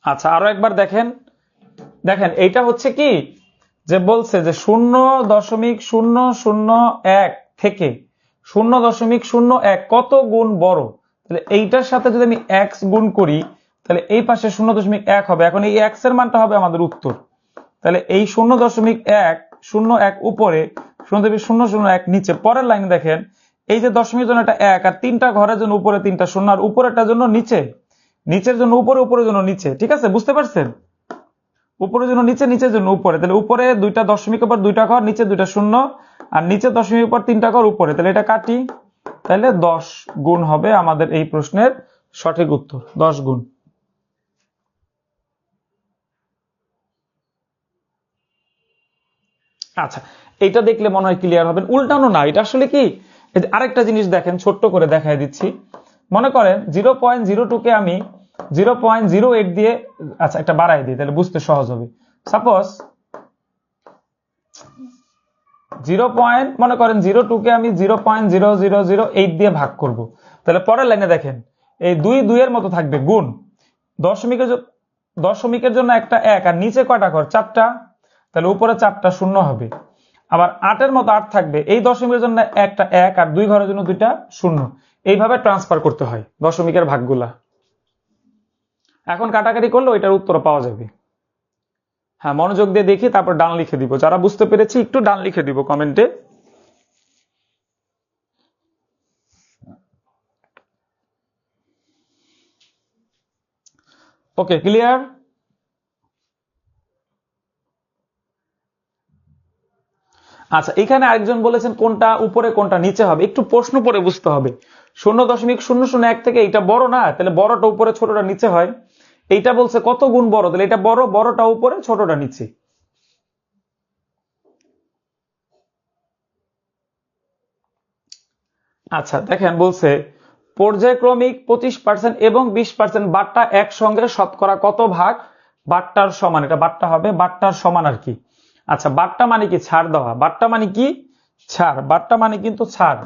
S1: আচ্ছা আরো একবার দেখেন, দেখেন এইটা হচ্ছে কি যে বলছে যে 0.001 থেকে 0.01 কত গুণ বড়, তাহলে এইটার সাথে যদি আমি x গুণ করি তাহলে এই পাশে 0.1 হবে। এখন এই x এর মানটা হবে আমাদের উত্তর। তাহলে এই 0.101 উপরে 0.001 নিচে। পরের লাইনে দেখেন এই যে দশমিক জন্য একটা 1 আর তিনটা ঘরের জন্য উপরে তিনটা শূন্য আর উপরেরটার জন্য নিচে, নিচের জন্য উপরে উপরের জন্য নিচে। ঠিক আছে, বুঝতে পারছেন? উপরের জন্য নিচে, নিচের জন্য উপরে। তাহলে উপরে দুইটা দশমিক উপর দুইটা ঘর, নিচে দুইটা শূন্য আর নিচে দশমিক উপর তিনটা ঘর উপরে। তাহলে এটা কাটি, তাহলে 10 গুণ হবে আমাদের এই প্রশ্নের সঠিক উত্তর, 10 গুণ। আচ্ছা এইটা দেখলে মনে হয় ক্লিয়ার হবেন। উল্টানো না, এটা আসলে কি আরেকটা জিনিস দেখেন, ছোট্ট করে দেখাই দিচ্ছি। মনে করেন 0.02 কে আমি 0.08 দিয়ে আচ্ছা একটা বাড়াই দিই, তাহলে বুঝতে সহজ হবে। সাপোজ মনে করেন 02 কে আমি 0.0008 দিয়ে ভাগ করব। তাহলে পরের লাইনে দেখেন এই 2 এর মতো থাকবে গুণ, দশমিকের জন্য একটা 1 আর নিচে কয়টা ঘর? 4টা। তাহলে উপরে 4টা শূন্য হবে। আবার 8 মতো 8 থাকবে, এই দশমিকের জন্য একটা 1 আর 2 ঘরের জন্য 2টা শূন্য। এইভাবে ট্রান্সফার করতে হয় দশমিকের ভাগগুলা। এখন কাটাকাটি করলে ওইটার উত্তর পাওয়া যাবে। হ্যাঁ মনোযোগ দিয়ে দেখি, তারপর ডান লিখে দিব। যারা বুঝতে পেরেছি একটু ডান লিখে দিব কমেন্টে। Okay clear? আচ্ছা এখানে আরেকজন বলেছেন কোনটা উপরে কোনটা নিচে হবে, একটু প্রশ্ন পড়ে বুঝতে হবে। 0.001 থেকে এটা বড় না, তাহলে বড়টা উপরে ছোটটা নিচে হয়। এইটা বলছে কত গুণ বড়, তাহলে এটা বড়, বড়টা উপরে ছোটটা নিচে। আচ্ছা দেখেন বলছে পর্যায়ক্রমিক 25% এবং 20% বাট্টা একসঙ্গে শতকরা কত ভাগ বাট্টার সমান। এটা বাট্টা হবে, বাট্টার সমান আর কি। আচ্ছা বাট্টা মানে কি? ছাড় দেওয়া। বাট্টা মানে কি? ছাড়। বাট্টা মানে কিন্তু ছাড়।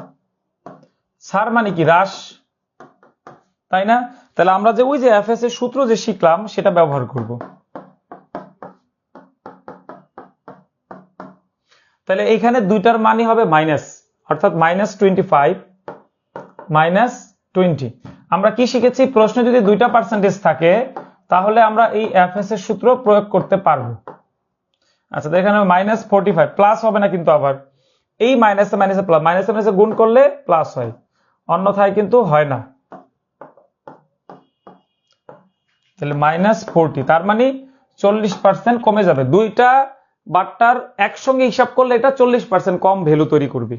S1: ছাড় মানে কি? হ্রাস, তাই না? তাহলে আমরা যে ওই যে এফএস এর সূত্র যে শিখলাম সেটা ব্যবহার করব। তাহলে এখানে দুইটার মানই হবে মাইনাস, অর্থাৎ -25 -20। আমরা কি শিখেছি? প্রশ্নে যদি দুইটা পার্সেন্টেজ থাকে তাহলে আমরা এই এফএস এর সূত্র প্রয়োগ করতে পারবো। আচ্ছা এখানে -45 প্লাস হবে না কিন্তু, আবার এই মাইনাসে মাইনাসে প্লাস, মাইনাসে মাইনাসে গুণ করলে প্লাস হয়, অন্যথায় কিন্তু হয় না। তাহলে -40, তার মানে 40% কমে যাবে। দুইটা বাট্টার একসঙ্গে হিসাব করলে এটা 40% কম ভ্যালু তৈরি করবে।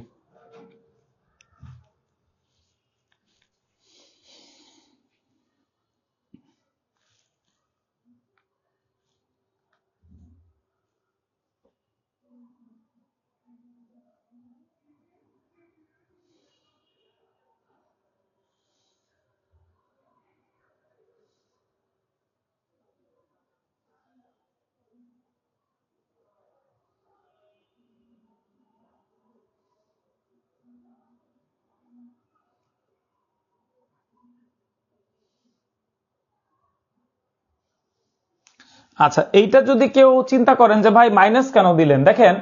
S1: আচ্ছা এইটা যদি কেউ চিন্তা করেন যে ভাই মাইনাস কেন দিলেন, দেখেন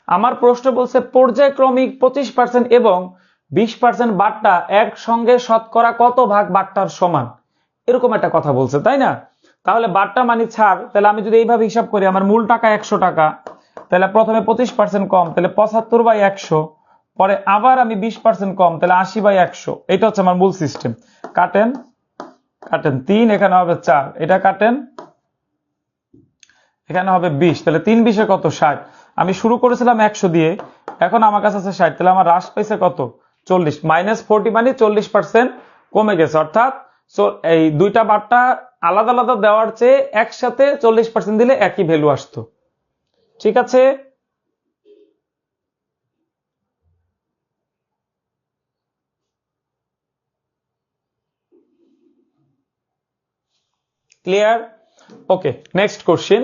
S1: আমার প্রশ্ন বলছে পর্যায়ক্রমিক 25% এবং 20% বাট্টা একসঙ্গে শতকরা কত ভাগ বাট্টার সমান, এরকম একটা কথা বলছে, তাই না? তাহলে বাট্টা মানে ছাড়। তাহলে আমি যদি এইভাবে হিসাব করি, আমার মূল টাকা 100 টাকা, তাহলে প্রথমে 25% কম, তাহলে 75/100, পরে আবার আমি 20% কম, তাহলে 80/100। এটা হচ্ছে আমার মূল সিস্টেম। কাটেন কাটেন 3, এখানে হবে 4, এটা কাটেন, এখানে হবে 20, তাহলে 3 20 কত? 60। আমি শুরু করেছিলাম 100 দিয়ে, এখন আমার কাছে আছে 60, তাহলে আমার হ্রাস পাইছে কত? 40। -40 মানে 40% কমে গেছে। অর্থাৎ এই দুইটা বারটা আলাদা আলাদা দেওয়ার চেয়ে একসাথে 40% দিলে একই ভ্যালু আসতো। ঠিক আছে? ক্লিয়ার? ওকে নেক্সট কোশ্চেন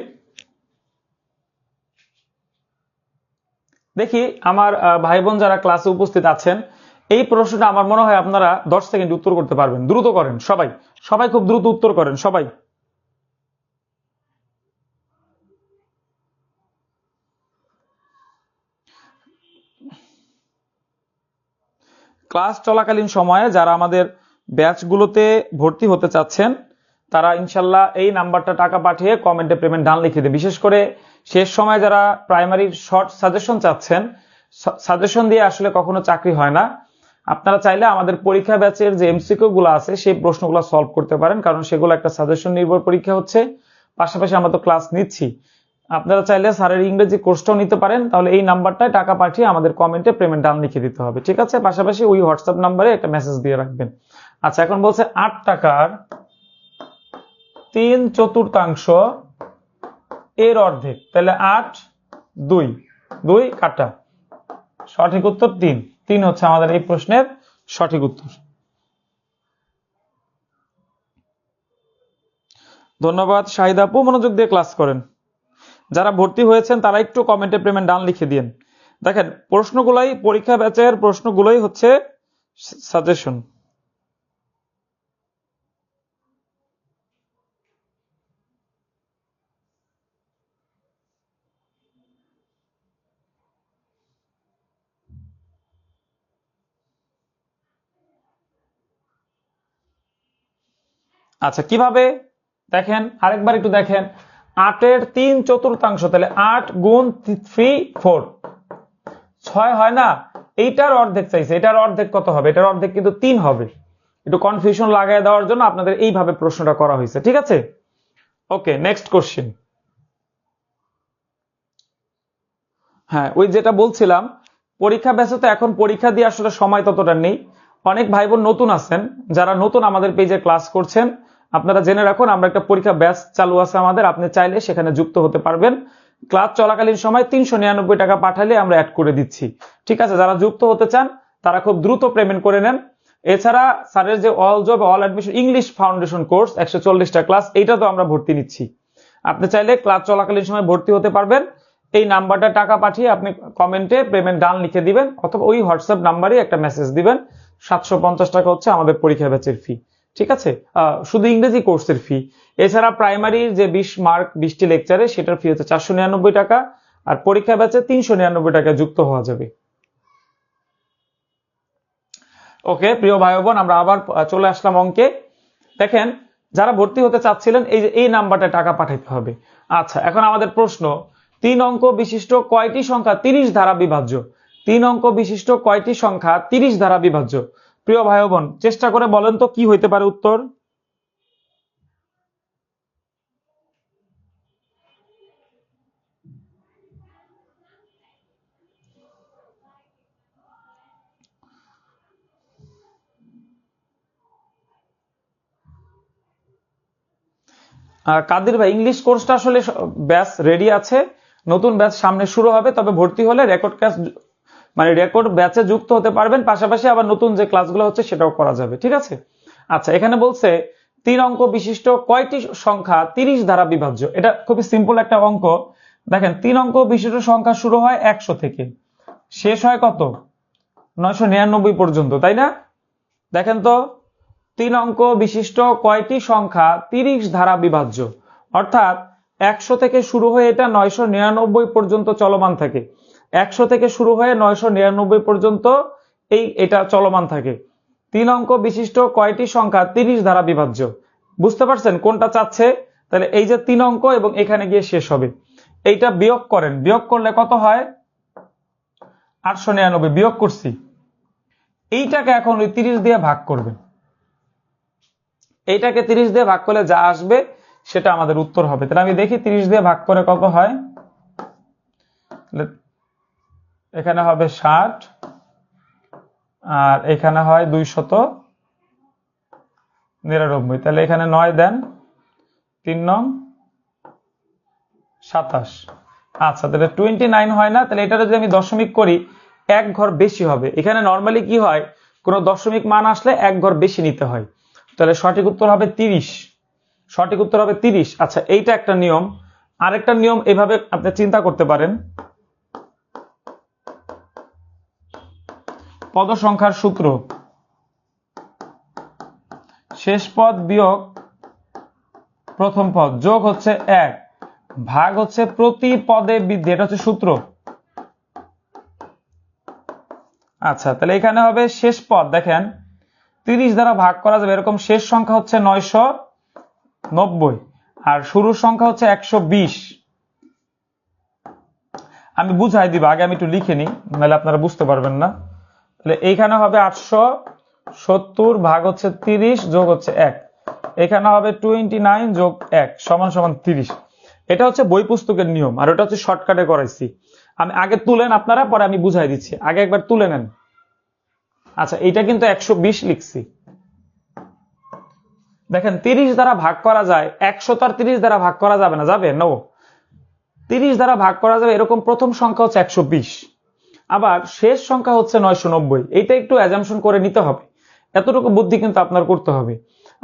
S1: দেখি। আমার ভাই বোন যারা ক্লাসে উপস্থিত আছেন, এই প্রশ্নটা আমার মনে হয় আপনারা 10 সেকেন্ড উত্তর করতে পারবেন। দ্রুত করেন সবাই, সবাই খুব দ্রুত উত্তর করেন সবাই। ক্লাস চলাকালীন সময়ে যারা আমাদের ব্যাচগুলোতে ভর্তি হতে চাচ্ছেন তারা ইনশাল্লাহ এই নাম্বারটা টাকা পাঠিয়ে কমেন্টে পেমেন্ট ডান লিখে দেন। বিশেষ করে শেষ সময় যারা প্রাইমারির শর্ট সাজেশন চাচ্ছেন, সাজেশন দিয়ে আসলে কখনো চাকরি হয় না। আপনারা চাইলে আমাদের পরীক্ষা ব্যাচের যে এমসিকিউ গুলো আছে সেই প্রশ্নগুলো সলভ করতে পারেন, কারণ সেগুলো একটা সাজেশন নির্ভর পরীক্ষা হচ্ছে। পাশাপাশি আমরা তো ক্লাস নিচ্ছি। আপনারা চাইলে স্যারের ইংরেজি কোর্সটাও নিতে পারেন। তাহলে এই নাম্বারটায় টাকা পাঠিয়ে আমাদের কমেন্টে পেমেন্ট ডান লিখে দিতে হবে, ঠিক আছে? পাশাপাশি ওই হোয়াটসঅ্যাপ নাম্বারে একটা মেসেজ দিয়ে রাখবেন। আচ্ছা, এখন বলছে 8 টাকার 3/4 এর অর্ধেক, তাহলে 8 2 2 কাটা, সঠিক উত্তর 3। 3 হচ্ছে আমাদের এই প্রশ্নের সঠিক উত্তর। ধন্যবাদ শাহিদ আপু, মনোযোগ দিয়ে ক্লাস করেন। যারা ভর্তি হয়েছেন তারা একটু কমেন্টে পেমেন্ট ডান লিখে দিন। দেখেন প্রশ্নগুলাই পরীক্ষা ব্যাচের প্রশ্নগুলোই হচ্ছে সাজেশন। আচ্ছা, কিভাবে দেখেন আরেকবার একটু দেখেন। 8 এর 3/4, তাহলে 8 গুণ 3 4, 6 হয় না? এইটার অর্ধেক চাইছে, এটার অর্ধেক কত হবে? এটার অর্ধেক কিন্তু 3 হবে। একটু কনফিউশন লাগাই দেওয়ার জন্য আপনাদের এইভাবে প্রশ্নটা করা হয়েছে, ঠিক আছে? ওকে, নেক্সট কোশ্চেন। হ্যাঁ, ওই যেটা বলছিলাম, পরীক্ষা ব্যাচে তো এখন পরীক্ষা দিয়ে আসলে সময় ততটা নেই। অনেক ভাই বোন নতুন আছেন, যারা নতুন আমাদের পেজে ক্লাস করছেন, আপনারা জেনে রাখুন আমরা একটা পরীক্ষা ব্যাচ চালু আছে আমাদের। আপনি চাইলে সেখানে যুক্ত হতে পারবেন। ক্লাস চলাকালীন সময় 399 টাকা পাঠালে আমরা অ্যাড করে দিচ্ছি, ঠিক আছে? যারা যুক্ত হতে চান তারা খুব দ্রুত পেমেন্ট করে নেন। এছাড়া স্যারের যে all job all admission English foundation course 140টা ক্লাস, এইটা তো আমরা ভর্তি নিচ্ছি। আপনি চাইলে ক্লাস চলাকালীন সময় ভর্তি হতে পারবেন। এই নাম্বারটা টাকা পাঠিয়ে আপনি কমেন্টে পেমেন্ট ডান লিখে দিবেন, অথবা ওই হোয়াটসঅ্যাপ নাম্বারে একটা মেসেজ দিবেন। 750 টাকা হচ্ছে আমাদের পরীক্ষা ব্যাচের ফি, ঠিক আছে? শুধু ইংরেজি কোর্সের ফি। এছাড়া প্রাইমারির যে 20 মার্ক 20টি লেকচারে সেটার ফি হচ্ছে 499 টাকা, আর পরীক্ষা ব্যাচে 399 টাকা যুক্ত হওয়া যাবে। ওকে প্রিয় ভাই বোন, আমরা আবার চলে আসলাম অঙ্কে। দেখেন যারা ভর্তি হতে চাচ্ছিলেন এই নাম্বারটা টাকা পাঠাইতে হবে। আচ্ছা, এখন আমাদের প্রশ্ন, 3 অঙ্ক বিশিষ্ট কয়টি সংখ্যা 30 ধারা বিভাজ্য? 3 অঙ্ক বিশিষ্ট কয়টি সংখ্যা 30 ধারা বিভাজ্য? প্রিয় ভাই বোন চেষ্টা করে বলেন তো কি হইতে পারে উত্তর? কাদের ভাই, ইংলিশ কোর্সটা আসলে ব্যাচ রেডি আছে, নতুন ব্যাচ সামনে শুরু হবে। তবে ভর্তি হলে রেকর্ড ক্লাস মানে রেকর্ড ব্যাচে যুক্ত হতে পারবেন, পাশাপাশি আবার নতুন যে ক্লাসগুলো হচ্ছে সেটাও করা যাবে, ঠিক আছে? আচ্ছা, এখানে বলছে 3 অঙ্ক বিশিষ্ট কয়টি সংখ্যা 30 দ্বারা বিভাজ্য? এটা খুবই সিম্পল একটা অঙ্ক। দেখেন 3 অঙ্ক বিশিষ্ট সংখ্যা শুরু হয় 100 থেকে, শেষ হয় কত? 999 পর্যন্ত, তাই না? দেখেন তো 3 অঙ্ক বিশিষ্ট কয়টি সংখ্যা 30 ধারা বিভাজ্য? অর্থাৎ 100 থেকে শুরু হয়ে এটা 999 পর্যন্ত চলমান থাকে। 100 থেকে শুরু হয়ে 999 পর্যন্ত এটা চলমান থাকে। 3 অঙ্ক বিশিষ্ট কয়টি সংখ্যা 30 ধারা বিভাজ্য? বুঝতে পারছেন কোনটা চাচ্ছে? তাহলে এই যে 3 অঙ্ক এবং এখানে গিয়ে শেষ হবে, এইটা বিয়োগ করেন। বিয়োগ করলে কত হয়? 899 বিয়োগ করছি। এইটাকে এখন ওই 30 দিয়ে ভাগ করবেন। এইটাকে 30 দিয়ে ভাগ করলে যা আসবে সেটা আমাদের উত্তর হবে। তাহলে আমি দেখি 30 দিয়ে ভাগ করে কত হয়। এখানে হবে 60, আর এখানে হয় 299। তাহলে এখানে 9 দেন, 3 নং 27। আচ্ছা, তাহলে 29 হয় না? তাহলে এটা যদি আমি দশমিক করি 1 ঘর বেশি হবে। এখানে নর্মালি কি হয়, কোনো দশমিক মান আসলে 1 ঘর বেশি নিতে হয়। তাহলে সঠিক উত্তর হবে 30। সঠিক উত্তর হবে 30। আচ্ছা, এইটা একটা নিয়ম। আরেকটা নিয়ম এভাবে আপনি চিন্তা করতে পারেন, পদ সংখ্যার সূত্র, শেষ পদ বিয়োগ প্রথম পদ যোগ হচ্ছে 1, ভাগ হচ্ছে প্রতি পদে বৃদ্ধি, এটা হচ্ছে সূত্র। আচ্ছা, তাহলে এখানে হবে শেষ পদ, দেখেন 30 দ্বারা ভাগ করা যাবে এরকম শেষ সংখ্যা হচ্ছে 990 আর শুরুর সংখ্যা হচ্ছে 120। আমি বুঝাই দিব, আগে আমি একটু লিখে নিই, নাহলে আপনারা বুঝতে পারবেন না। তাহলে এইখানে হবে 870 ভাগ হচ্ছে 30 যোগ হচ্ছে 1, এখানে হবে 29 যোগ 1 সমান সমান 30। এটা হচ্ছে বই পুস্তকের নিয়ম, আর ওটা হচ্ছে শর্টকাটে করাইছি। আমি আগে তুলেন আপনারা, পরে আমি বুঝাই দিচ্ছি, আগে একবার তুলে নেন। আচ্ছা, এটা কিন্তু 120 লিখছি। দেখেন 30 দ্বারা ভাগ করা যায়, 100 তার 30 দ্বারা ভাগ করা যাবে না, যাবে? নো, 30 দ্বারা ভাগ করা যাবে এরকম প্রথম সংখ্যা হচ্ছে 120, আবার শেষ সংখ্যা হচ্ছে 990। এইটা একটু অ্যাজাম্পশন করে নিতে হবে, এতটুকু বুদ্ধি কিন্তু আপনার করতে হবে।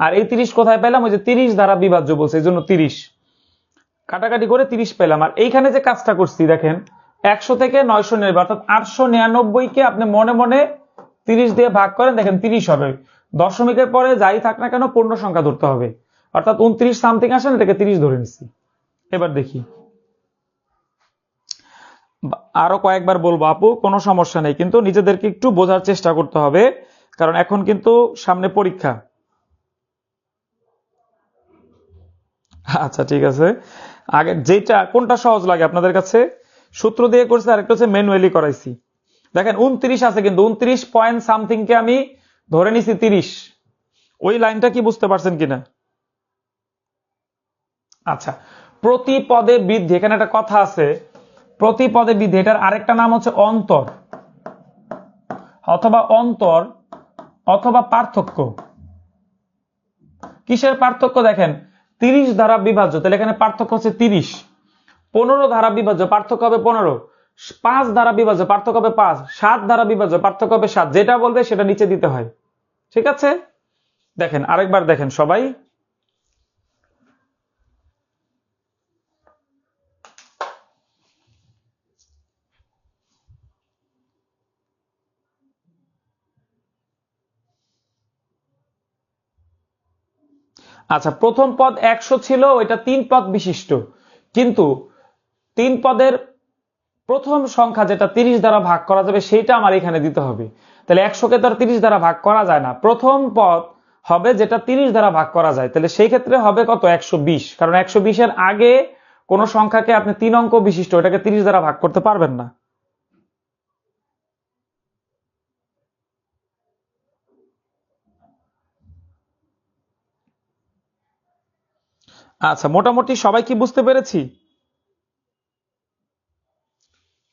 S1: আর এই 30 কোথায় পেলাম? ওই যে 30 দ্বারা বিভাজ্য বলছে, এই জন্য 30 কাটাকাটি করে 30 পেলাম। আর এইখানে যে কাজটা করছি দেখেন, 100 থেকে 990 অর্থাৎ 899 কে আপনি মনে মনে 30 দিয়ে ভাগ করেন, দেখেন 30 হবে। দশমিকের পরে যাই থাক না কেন পূর্ণ সংখ্যা ধরতে হবে, অর্থাৎ 29 সামথিং আসেন, এটাকে 30 ধরে নিচ্ছি। এবার দেখি, আরো কয়েকবার বলবো আপু, কোনো সমস্যা নেই, কিন্তু নিজেদেরকে একটু বোঝার চেষ্টা করতে হবে, কারণ এখন কিন্তু সামনে পরীক্ষা। আচ্ছা ঠিক আছে, আগে যেটা কোনটা সহজ লাগে আপনাদের কাছে? সূত্র দিয়ে করছি, আরেকটা হচ্ছে ম্যানুয়ালি করাইছি। দেখেন 29 আছে, কিন্তু 29 পয়েন্ট সামথিং কে আমি ধরে নিছি 30। ওই লাইনটা কি বুঝতে পারছেন কিনা? আচ্ছা, প্রতি পদে বৃদ্ধি, এখানে একটা কথা আছে, প্রতি পদে বৃদ্ধি, এটার আরেকটা নাম হচ্ছে অন্তর অন্তর অথবা পার্থক্য। কিসের পার্থক্য? দেখেন 30 দ্বারা বিভাজ্য, তাহলে এখানে পার্থক্য হচ্ছে 30। 15 দ্বারা বিভাজ্য, পার্থক্য হবে 15। 5 দ্বারা বিভাজ্য, পার্থক্য হবে 5। 7 দ্বারা বিভাজ্য, পার্থক্য হবে 7। যেটা বলবে সেটা নিচে দিতে হয়, ঠিক আছে? দেখেন আরেকবার দেখেন সবাই। আচ্ছা, প্রথম পদ 100 ছিল, ওইটা 3 পদ বিশিষ্ট, কিন্তু 3 পদের প্রথম সংখ্যা যেটা 30 দ্বারা ভাগ করা যাবে সেইটা আমার এখানে দিতে হবে। তাহলে 100 কে তো আর 30 দ্বারা ভাগ করা যায় না, প্রথম পদ হবে যেটা 30 দ্বারা ভাগ করা যায়, তাহলে সেই ক্ষেত্রে হবে কত? 120, কারণ 120 এর আগে কোন সংখ্যাকে আপনি 3 অঙ্ক বিশিষ্ট এটাকে 30 দ্বারা ভাগ করতে পারবেন না। আচ্ছা, মোটামুটি সবাই কি বুঝতে পেরেছি?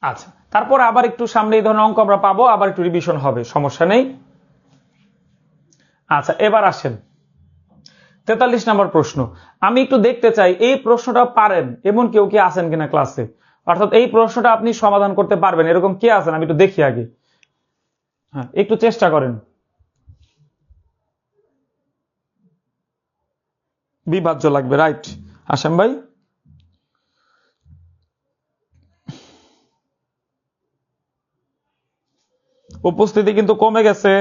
S1: আচ্ছা, তারপর আবার একটু সামনে এই ধরনের অঙ্ক আমরা পাবো, আবার একটু রিভিশন হবে, সমস্যা নেই। আচ্ছা, এবার আসেন 43 নম্বর প্রশ্ন। আমি একটু দেখতে চাই এই প্রশ্নটা পারেন এমন কেউ কি আছেন কিনা ক্লাসে, অর্থাৎ এই প্রশ্নটা আপনি সমাধান করতে পারবেন এরকম কে আছেন, আমি একটু দেখি আগে। হ্যাঁ, একটু চেষ্টা করেন। বিভাজ্য লাগবে, রাইট। আসেন ভাই। উপস্থিতি কিন্তু কমে গেছে,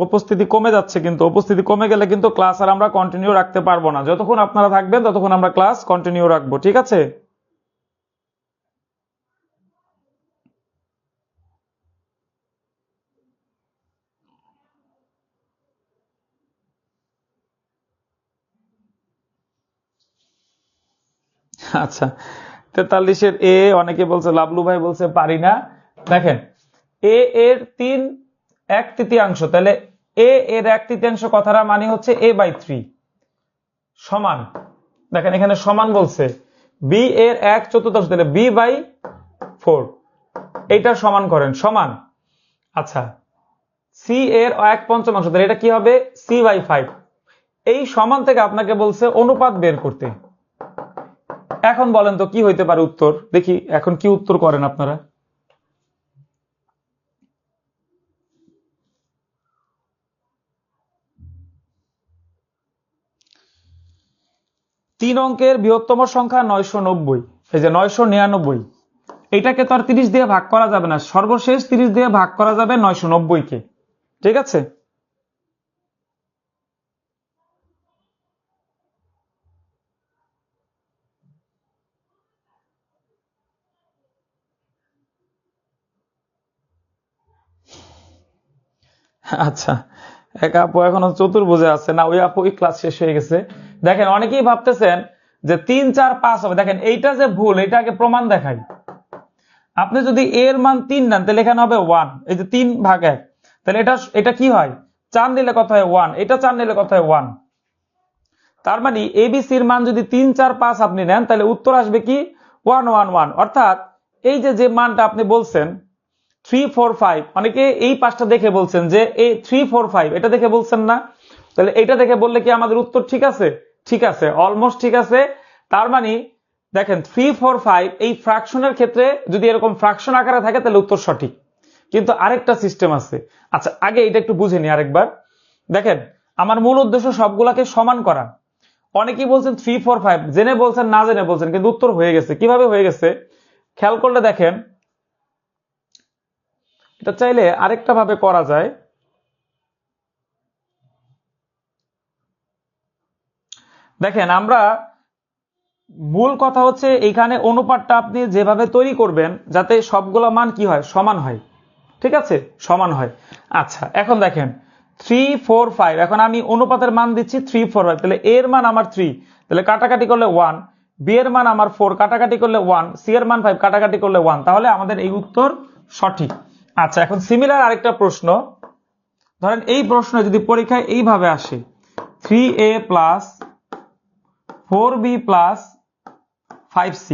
S1: উপস্থিতি কমে যাচ্ছে, কিন্তু উপস্থিতি কমে গেলে কিন্তু ক্লাস আর আমরা কন্টিনিউ রাখতে পারবো না। যতক্ষণ আপনারা থাকবেন ততক্ষণ আমরা ক্লাস কন্টিনিউ রাখবো, ঠিক আছে? আচ্ছা, 43-এর এ, অনেকে বলছে, লাবলু ভাই বলছে পারি না। দেখেন এ এর 3/1 তাহলে এ এর 1/3 কথাটা মানে হচ্ছে a/3 সমান, দেখেন এখানে সমান বলছে, বি এর 1/4 তাহলে b/4, এইটা সমান করেন সমান। আচ্ছা, সি এর 1/5 তাহলে এটা কি হবে? c/5। এই সমান থেকে আপনাকে বলছে অনুপাত বের করতে। এখন বলেন তো কি হইতে পারে উত্তর, দেখি এখন কি উত্তর করেন আপনারা। 3 অঙ্কের বৃহত্তম সংখ্যা 990, এই যে 999, এটাকে তো আর 30 দিয়ে ভাগ করা যাবে না, সর্বশেষ 30 দিয়ে ভাগ করা যাবে 990 কে, ঠিক আছে? আচ্ছা, এক আপু এখনো চতুর্ভুজে আছে না, ওই আপু ক্লাস শেষ হয়ে গেছে। দেখেন অনেকেই ভাবতেছেন যে 3 4 5 হবে, দেখেন এইটা যে ভুল, এটা আগে প্রমাণ দেখাই। আপনি যদি এর মান 3 নেন তাহলে এখানে হবে 1, এই যে 3/1, তাহলে এটা এটা কি হয়, 4 নিলে কত হয় 1, এটা 4 নিলে কত হয় 1। তার মানে এবিসির মান যদি 3 4 5 আপনি নেন তাহলে উত্তর আসবে কি 1 1 1। অর্থাৎ এই যে যে মানটা আপনি বলছেন 3 4 5, অনেকে এই পাঁচটা দেখে বলছেন যে এই 3 4 5, এটা দেখে বলছেন না, তাহলে এটা দেখে বললে কি আমাদের উত্তর ঠিক আছে? ঠিক আছে, অলমোস্ট ঠিক আছে। তার মানে দেখেন 3 4 5 এই ফ্র্যাকশনের ক্ষেত্রে যদি এরকম ফ্র্যাকশন আকারে থাকে তাহলে উত্তর সঠিক। কিন্তু আরেকটা সিস্টেম আছে। আচ্ছা, আগে এটা একটু বুঝে নি আরেকবার। দেখেন আমার মূল উদ্দেশ্য সবগুলাকে সমান করা। অনেকেই বলছেন 3 4 5, জেনে বলছেন না জেনে বলছেন, কিন্তু উত্তর হয়ে গেছে। কিভাবে হয়ে গেছে খেয়াল করলে দেখেন, এটা চাইলে আরেকটা ভাবে করা যায়। দেখেন আমরা মূল কথা হচ্ছে এইখানে অনুপাতটা আপনি যেভাবে তৈরি করবেন যাতে সবগুলো মান কি হয়, সমান হয়। ঠিক আছে, সমান হয়। আচ্ছা এখন দেখেন 3 4 5, এখন আমি অনুপাতের মান দিচ্ছি 3 4 5, তাহলে এর মান আমার 3, তাহলে কাটাকাটি করলে 1, বি এর মান আমার 4, কাটাকাটি করলে 1, সি এর মান 5, কাটাকাটি করলে 1, তাহলে আমাদের এই উত্তর সঠিক। আচ্ছা এখন সিমিলার আরেকটা প্রশ্ন ধরেন, এই প্রশ্ন যদি পরীক্ষায় এইভাবে আসে 3a plus 4b plus 5c,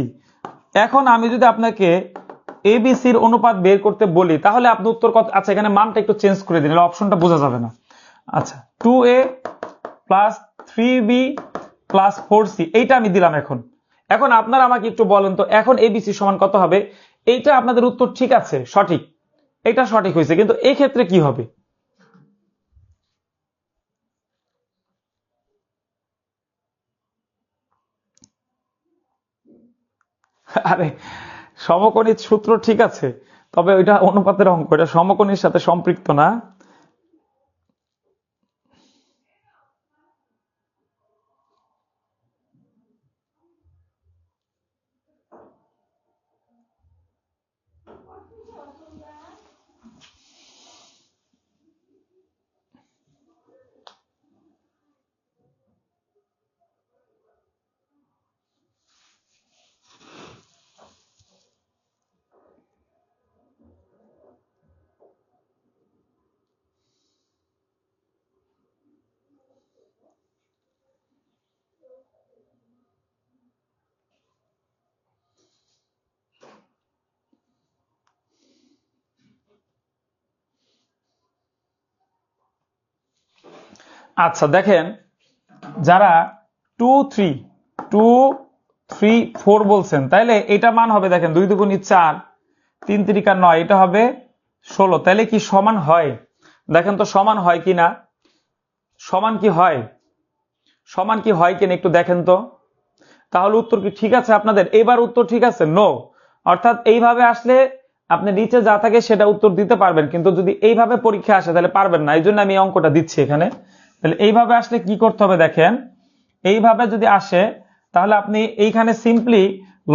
S1: এখন আমি যদি আপনাকে এবিসির অনুপাত বের করতে বলি তাহলে আপনি উত্তর কত? আচ্ছা এখানে মানটা একটু চেঞ্জ করে দিন, অপশনটা বোঝা যাবে না। আচ্ছা 2a plus 3b plus 4c এইটা আমি দিলাম। এখন এখন আপনারা আমাকে একটু বলেন তো, এখন এবিসি সমান কত হবে? এইটা আপনাদের উত্তর ঠিক আছে, সঠিক, এটা সঠিক হয়েছে, কিন্তু এই ক্ষেত্রে কি হবে? আরে সমকোণীর সূত্র ঠিক আছে, তবে ওইটা অনুপাতের অঙ্ক, এটা সমকোণীর সাথে সম্পৃক্ত না। আচ্ছা দেখেন, যারা 2 3 বলছেন তাইলে এটা মান হবে, দেখেন 2 দুগুণী 4, 3 তিরিকা 9, এটা হবে 16, তাইলে কি সমান হয়? দেখেন তো সমান হয় কিনা, সমান কি হয়, সমান কি হয় কিনা একটু দেখেন তো। তাহলে উত্তর কি ঠিক আছে আপনাদের? এবার উত্তর ঠিক আছে, নো। অর্থাৎ এইভাবে আসলে আপনি নিচে যা থাকে সেটা উত্তর দিতে পারবেন, কিন্তু যদি এইভাবে পরীক্ষা আসে তাহলে পারবেন না। এই জন্য আমি এই অঙ্কটা দিচ্ছি এখানে। তাহলে এইভাবে আসলে কি করতে হবে দেখেন, এইভাবে যদি আসে তাহলে আপনি এইখানে সিম্পলি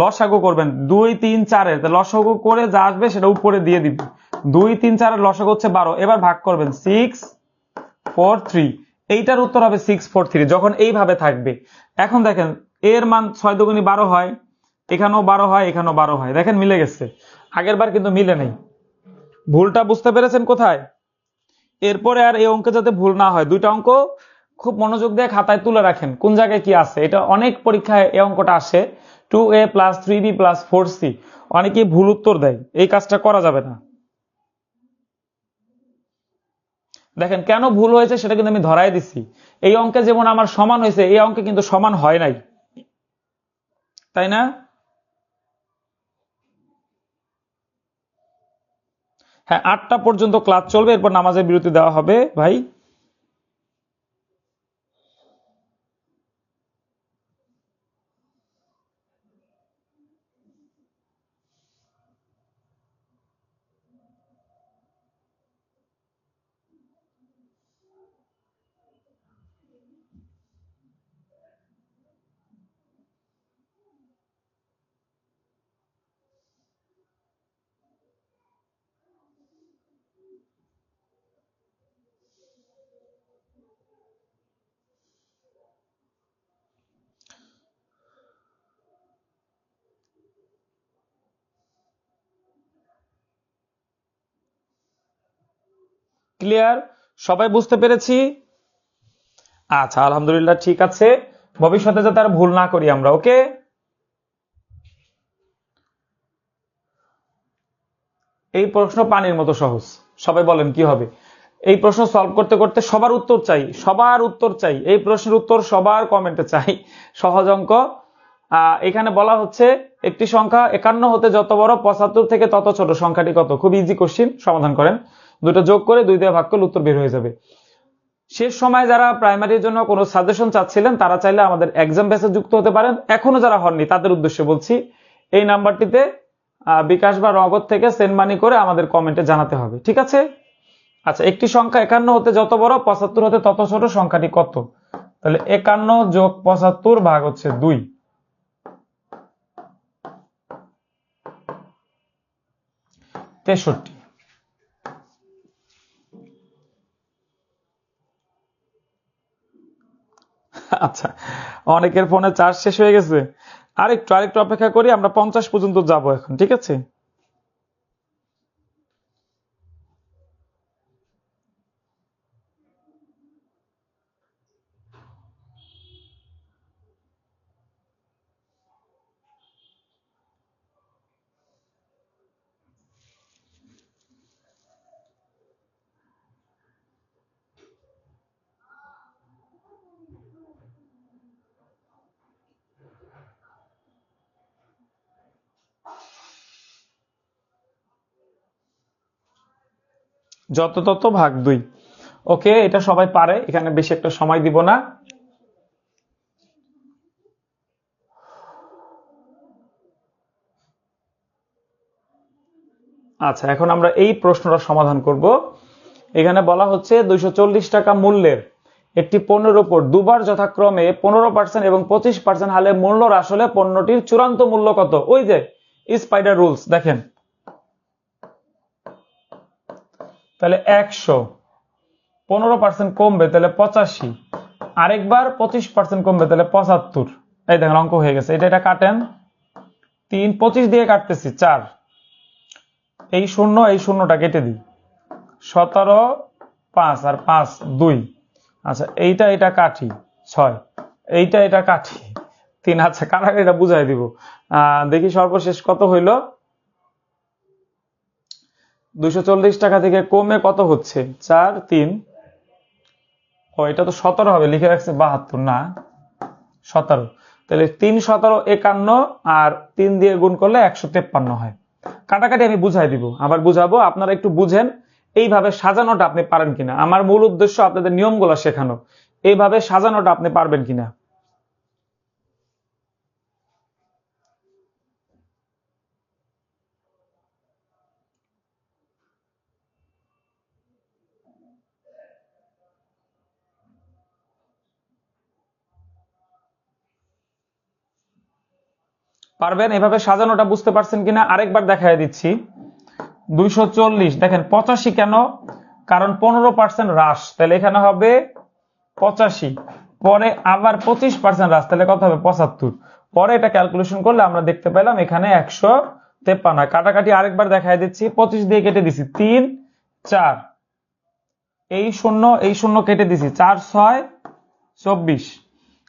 S1: লসাগু করবেন 2 3 4 এর, লসাগু করে যা আসবে সেটা উপরে দিয়ে দিবেন। 2 3 4 এর লসাগু হচ্ছে 12, এবার ভাগ করবেন 6 4 3, এইটার উত্তর হবে 6 4 3 যখন এইভাবে থাকবে। এখন দেখেন এর মান 6 দুগুণী 12 হয়, এখানেও 12 হয়, এখানেও 12 হয়, দেখেন মিলে গেছে। আগের বার কিন্তু মিলে নেই। ভুলটা বুঝতে পেরেছেন কোথায়? এরপরে আর এই অঙ্কে যাতে ভুল না হয়, দুইটা অঙ্ক খুব মনোযোগ দিয়ে খাতায় তুলে রাখেন কোন জায়গায় কি আছে। এটা অনেক পরীক্ষায় এই অঙ্কটা আসে 2a plus 3b plus 4c, অনেকেই ভুল উত্তর দেয়, এই কাজটা করা যাবে না। দেখেন কেন ভুল হয়েছে সেটা কিন্তু আমি ধরাই দিচ্ছি। এই অঙ্কে যেমন আমার সমান হয়েছে, এই অঙ্কে কিন্তু সমান হয় নাই, তাই না? হ্যাঁ 8টা পর্যন্ত ক্লাস চলবে, এরপর নামাজের বিরতি দেওয়া হবে ভাই। ক্লিয়ার? সবাই বুঝতে পেরেছি? আচ্ছা, আলহামদুলিল্লাহ, ঠিক আছে। ভবিষ্যতে যাতে আর ভুল না করি আমরা। ওকে, এই প্রশ্ন পানির মতো সহজ। সবাই বলেন কি হবে? এই প্রশ্ন সলভ করতে করতে সবার উত্তর চাই, সবার উত্তর চাই, এই প্রশ্নের উত্তর সবার কমেন্টে চাই। সহজ অঙ্ক। এখানে বলা হচ্ছে একটি সংখ্যা 51 হতে যত বড় 75 থেকে তত ছোট, সংখ্যাটি কত? খুব ইজি কোশ্চিন, সমাধান করেন। দুটো যোগ করে 2 দিয়ে ভাগ করলে উত্তর বের হয়ে যাবে। শেষ সময় যারা প্রাইমারির জন্য কোনো সাজেশন চাচ্ছিলেন তারা চাইলে আমাদের এক্সাম ব্যাচে যুক্ত হতে পারেন। এখনো যারা হননি তাদের উদ্দেশ্যে বলছি, এই নাম্বারটিতে বিকাশ বা নগদ থেকে সেন্ড মানি করে আমাদের কমেন্টে জানাতে হবে, ঠিক আছে? আচ্ছা, একটি সংখ্যা 51 হতে যত বড় 75 হতে তত ছোট, সংখ্যাটি কত? তাহলে 51 যোগ 75 ভাগ হচ্ছে 2, 63। আচ্ছা, অনেকের ফোনে চার্জ শেষ হয়ে গেছে। আরেকটু অপেক্ষা করি, আমরা 50 পর্যন্ত যাব এখন, ঠিক আছে? যত তত ভাগ 2। ওকে, এটা সবাই পারে, এখানে বেশি একটা সময় দিব না। আচ্ছা, এখন আমরা এই প্রশ্নটা সমাধান করব। এখানে বলা হচ্ছে 240 টাকা মূল্যের একটি পণ্যের উপর দুবার যথাক্রমে 15% এবং 25% হারে মূল্য হ্রাস হলে পণ্যটির চূড়ান্ত মূল্য কত? ওই যে স্পাইডার রুলস, দেখেন। তাহলে 100, 15% কমবে তাহলে 85, আরেকবার 25% কমবে তাহলে 75। এই দেখেন, অঙ্ক হয়ে গেছে। এটা কাটেন, 3, 25 দিয়ে কাটতেছি 4, এই শূন্যটা কেটে দিই, 17, 5 আর 5 2। আচ্ছা, এটা কাটি 6, এটা কাটি 3। আচ্ছা, কাটাকাটিটা বুঝাই দিব। দেখি সর্বশেষ কত হইল। 240 টাকা থেকে কমে কত হচ্ছে? 4, 3। ও, এটা তো 17 হবে, লিখে রাখছে 72, না 17। তাহলে 3, 17, 51 আর 3 দিয়ে গুণ করলে 153 হয়। কাটাকাটি আমি বুঝাই দিব, আবার বুঝাবো, আপনারা একটু বুঝেন। এইভাবে সাজানোটা আপনি পারেন কিনা, আমার মূল উদ্দেশ্য আপনাদের নিয়মগুলো শেখানো। এইভাবে সাজানোটা আপনি পারবেন কিনা। পারবেন? এভাবে সাজানোটা বুঝতে পারছেন কিনা আরেকবার দেখাই দিচ্ছি। 240, দেখেন 85 কেন? কারণ 15% হ্রাস, তাহলে এখানে হবে 85, পরে আবার 25% হ্রাস, তাহলে কত হবে? 75। পরে এটা ক্যালকুলেশন করলে আমরা দেখতে পেলাম এখানে 153 হয়। কাটাকাটি আরেকবার দেখাই দিচ্ছি, 25 দিয়ে কেটে দিছি 3, 4, এই শূন্য কেটে দিছি 4, 6, 24।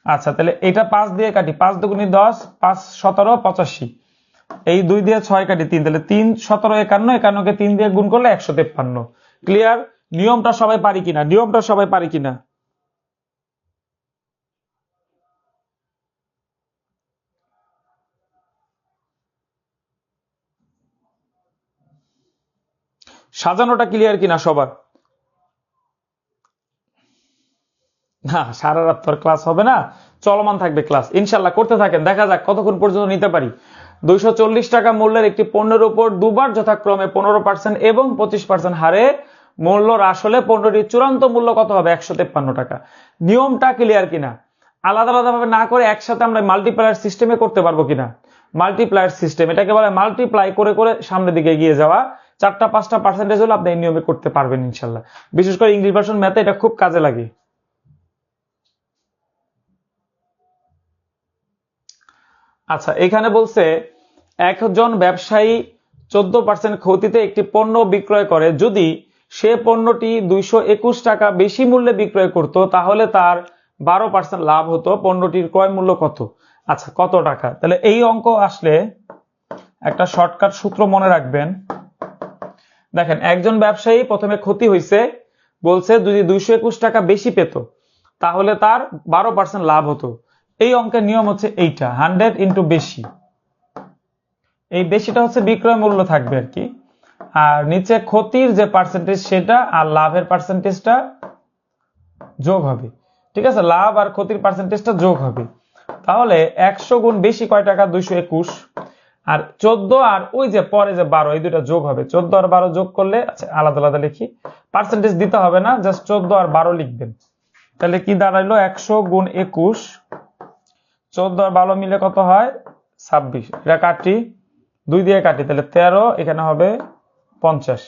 S1: আচ্ছা, তাহলে এটা 5 দিয়ে কাটি, 5 দুগুণী 10, 5, 17, 85। এই 2 দিয়ে 6 কাটি 3, তাহলে 3, 17, 51, 51 কে 3 দিয়ে গুণ করলে 153। ক্লিয়ার? নিয়মটা সবাই পারি কিনা? নিয়মটা সবাই পারি কিনা? সাজানোটা ক্লিয়ার কিনা সবার? না, সারা রাত তোর ক্লাস হবে না, চলমান থাকবে ক্লাস, ইনশাল্লাহ করতে থাকেন, দেখা যাক কতক্ষণ পর্যন্ত নিতে পারি। 240 টাকা মূল্যের একটি পণ্যের উপর দুবার যথাক্রমে 15% এবং 25% হারে মূল্য হ্রাস হলে পণ্যটির চূড়ান্ত মূল্য কত হবে? 153 টাকা। নিয়মটা ক্লিয়ার কিনা? আলাদা আলাদা ভাবে না করে একসাথে আমরা মাল্টিপ্লায়ার সিস্টেমে করতে পারবো কিনা? মাল্টিপ্লায়ার সিস্টেম, এটাকে বলে মাল্টিপ্লাই করে করে সামনের দিকে এগিয়ে যাওয়া। 4টা 5টা পার্সেন্টেজ হলে আপনি এই নিয়মে করতে পারবেন ইনশাল্লাহ। বিশেষ করে ইংলিশ ভার্সন ম্যাথে এটা খুব কাজে লাগে। আচ্ছা, এখানে বলছে একজন ব্যবসায়ী 14% ক্ষতিতে একটি পণ্য বিক্রয় করে যদি সে পণ্যটি 221 টাকা বেশি মূল্যে বিক্রয় করত, তাহলে তার 12% লাভ হতো। পণ্যটির ক্রয় মূল্য কত? আচ্ছা, কত টাকা? তাহলে এই অঙ্ক আসলে একটা শর্টকাট সূত্র মনে রাখবেন। দেখেন, একজন ব্যবসায়ী প্রথমে ক্ষতি হয়েছে, বলছে যদি 221 টাকা বেশি পেত তাহলে তার 12% লাভ হতো। এই অঙ্কের নিয়ম হচ্ছে এইটা, 100 ইন্টু বেশি। এই বেশিটা হচ্ছে বিক্রয় মূল্য থাকবে আর কি, আর নিচে ক্ষতির যে পার্সেন্টেজ সেটা, আর লাভের পার্সেন্টেজটা যোগ হবে। ঠিক আছে, লাভ আর ক্ষতির পার্সেন্টেজটা যোগ হবে। তাহলে 100 গুণ বেশি কয় টাকা? 221। আর 14 আর ওই যে পরে যে 12, এই দুটো যোগ হবে। 14 আর 12 যোগ করলে, আচ্ছা আলাদা আলাদা লিখি, পার্সেন্টেজ দিতে হবে না, জাস্ট 14 আর 12 লিখবেন। তাহলে কি দাঁড়াইলো? 100 গুণ 21, 14 আর 12 মিলে কত হয়? 26। এটা কাটি, 2 দিয়ে কাটি, তাহলে 13, এখানে হবে 50।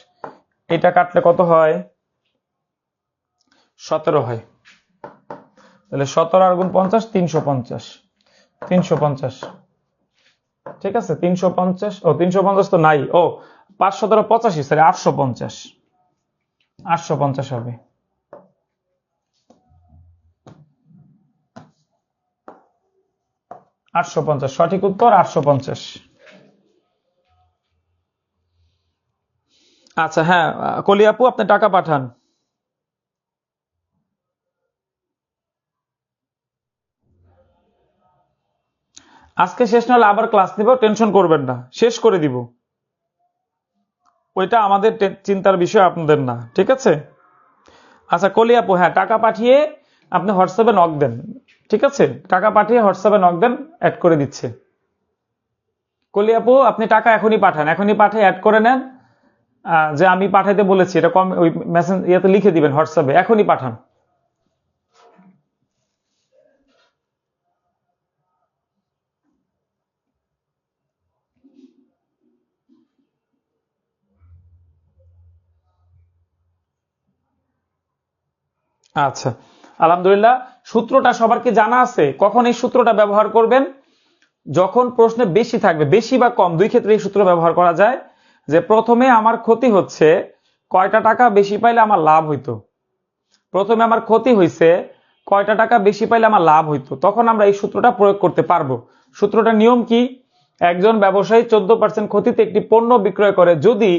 S1: এটা কাটলে কত হয়? 17 হয়। তাহলে 17 আর গুণ 50, 350। 350, ঠিক আছে, 350। ও 350 তো নাই, ও 5 17 85, সরি 850। 850 হবে। 850 সঠিক উত্তর, 850। আচ্ছা হ্যাঁ, কলি আপু আপনি টাকা পাঠান। আজকে শেষ না হলে আবার ক্লাস নিব, টেনশন করবেন না, শেষ করে দিব। ওইটা আমাদের চিন্তার বিষয়, আপনাদের না, ঠিক আছে? আচ্ছা কলি আপু, হ্যাঁ টাকা পাঠিয়ে আপনি হোয়াটসঅ্যাপে নক দেন, ঠিক আছে? টাকা পাঠিয়ে হোয়াটসঅ্যাপে নক দেন, অ্যাড করে দিচ্ছে। কলি আপু আপনি টাকা এখনই পাঠান, এখনই পাঠিয়ে অ্যাড করে নেন। যে আমি পাঠাইতে বলেছি এটা কম, ওই মেসেজ ইয়েতে লিখে দিবেন হোয়াটসঅ্যাপে, এখনই পাঠান। আচ্ছা, আলহামদুলিল্লাহ। সূত্রটা সবার কি জানা আছে? কখন এই সূত্রটা ব্যবহার করবেন? যখন প্রশ্নে বেশি থাকবে, বেশি বা কম দুই ক্ষেত্রে এই সূত্র ব্যবহার করা যায়। যে প্রথমে আমার ক্ষতি হচ্ছে, কয়টা টাকা বেশি পাইলে আমার লাভ হইতো। প্রথমে আমার ক্ষতি হয়েছে, কয়টা টাকা বেশি পাইলে আমার লাভ হইতো, তখন আমরা এই সূত্রটা প্রয়োগ করতে পারবো। সূত্রটার নিয়ম কি? একজন ব্যবসায়ী 14% ক্ষতিতে একটি পণ্য বিক্রয় করে, যদি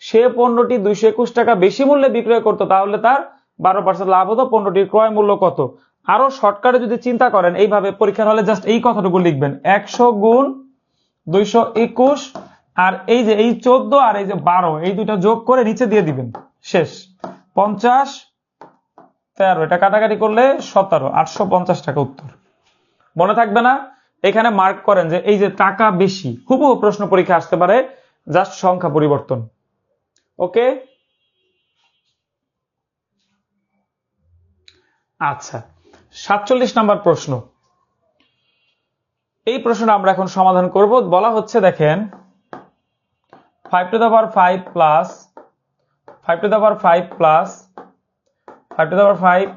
S1: সে পণ্যটি 221 টাকা বেশি মূল্যে বিক্রয় করতো তাহলে তার 12% লাভ হতো। পণ্যটির ক্রয় মূল্য কত? আরো শর্টকাটে যদি চিন্তা করেন, এইভাবে পরীক্ষার হলে জাস্ট এই কথাটুকু লিখবেন, 100 গুণ 221, আর এই যে এই 14 আর এই যে 12, এই দুইটা যোগ করে নিচে দিয়ে দিবেন, শেষ। 50, 13, এটা কাটাকাটি করলে 17, 850 টাকা উত্তর। মনে থাকবে না? এখানে মার্ক করেন যে এই যে টাকা বেশি, হুবহু প্রশ্ন পরীক্ষা আসতে পারে, জাস্ট সংখ্যা পরিবর্তন। ওকে, আচ্ছা 47 নাম্বার প্রশ্ন। এই প্রশ্নটা আমরা এখন সমাধান করব। বলা হচ্ছে দেখেন, 5 to the power 5 plus 5 to the power 5 plus 5 to the power 5।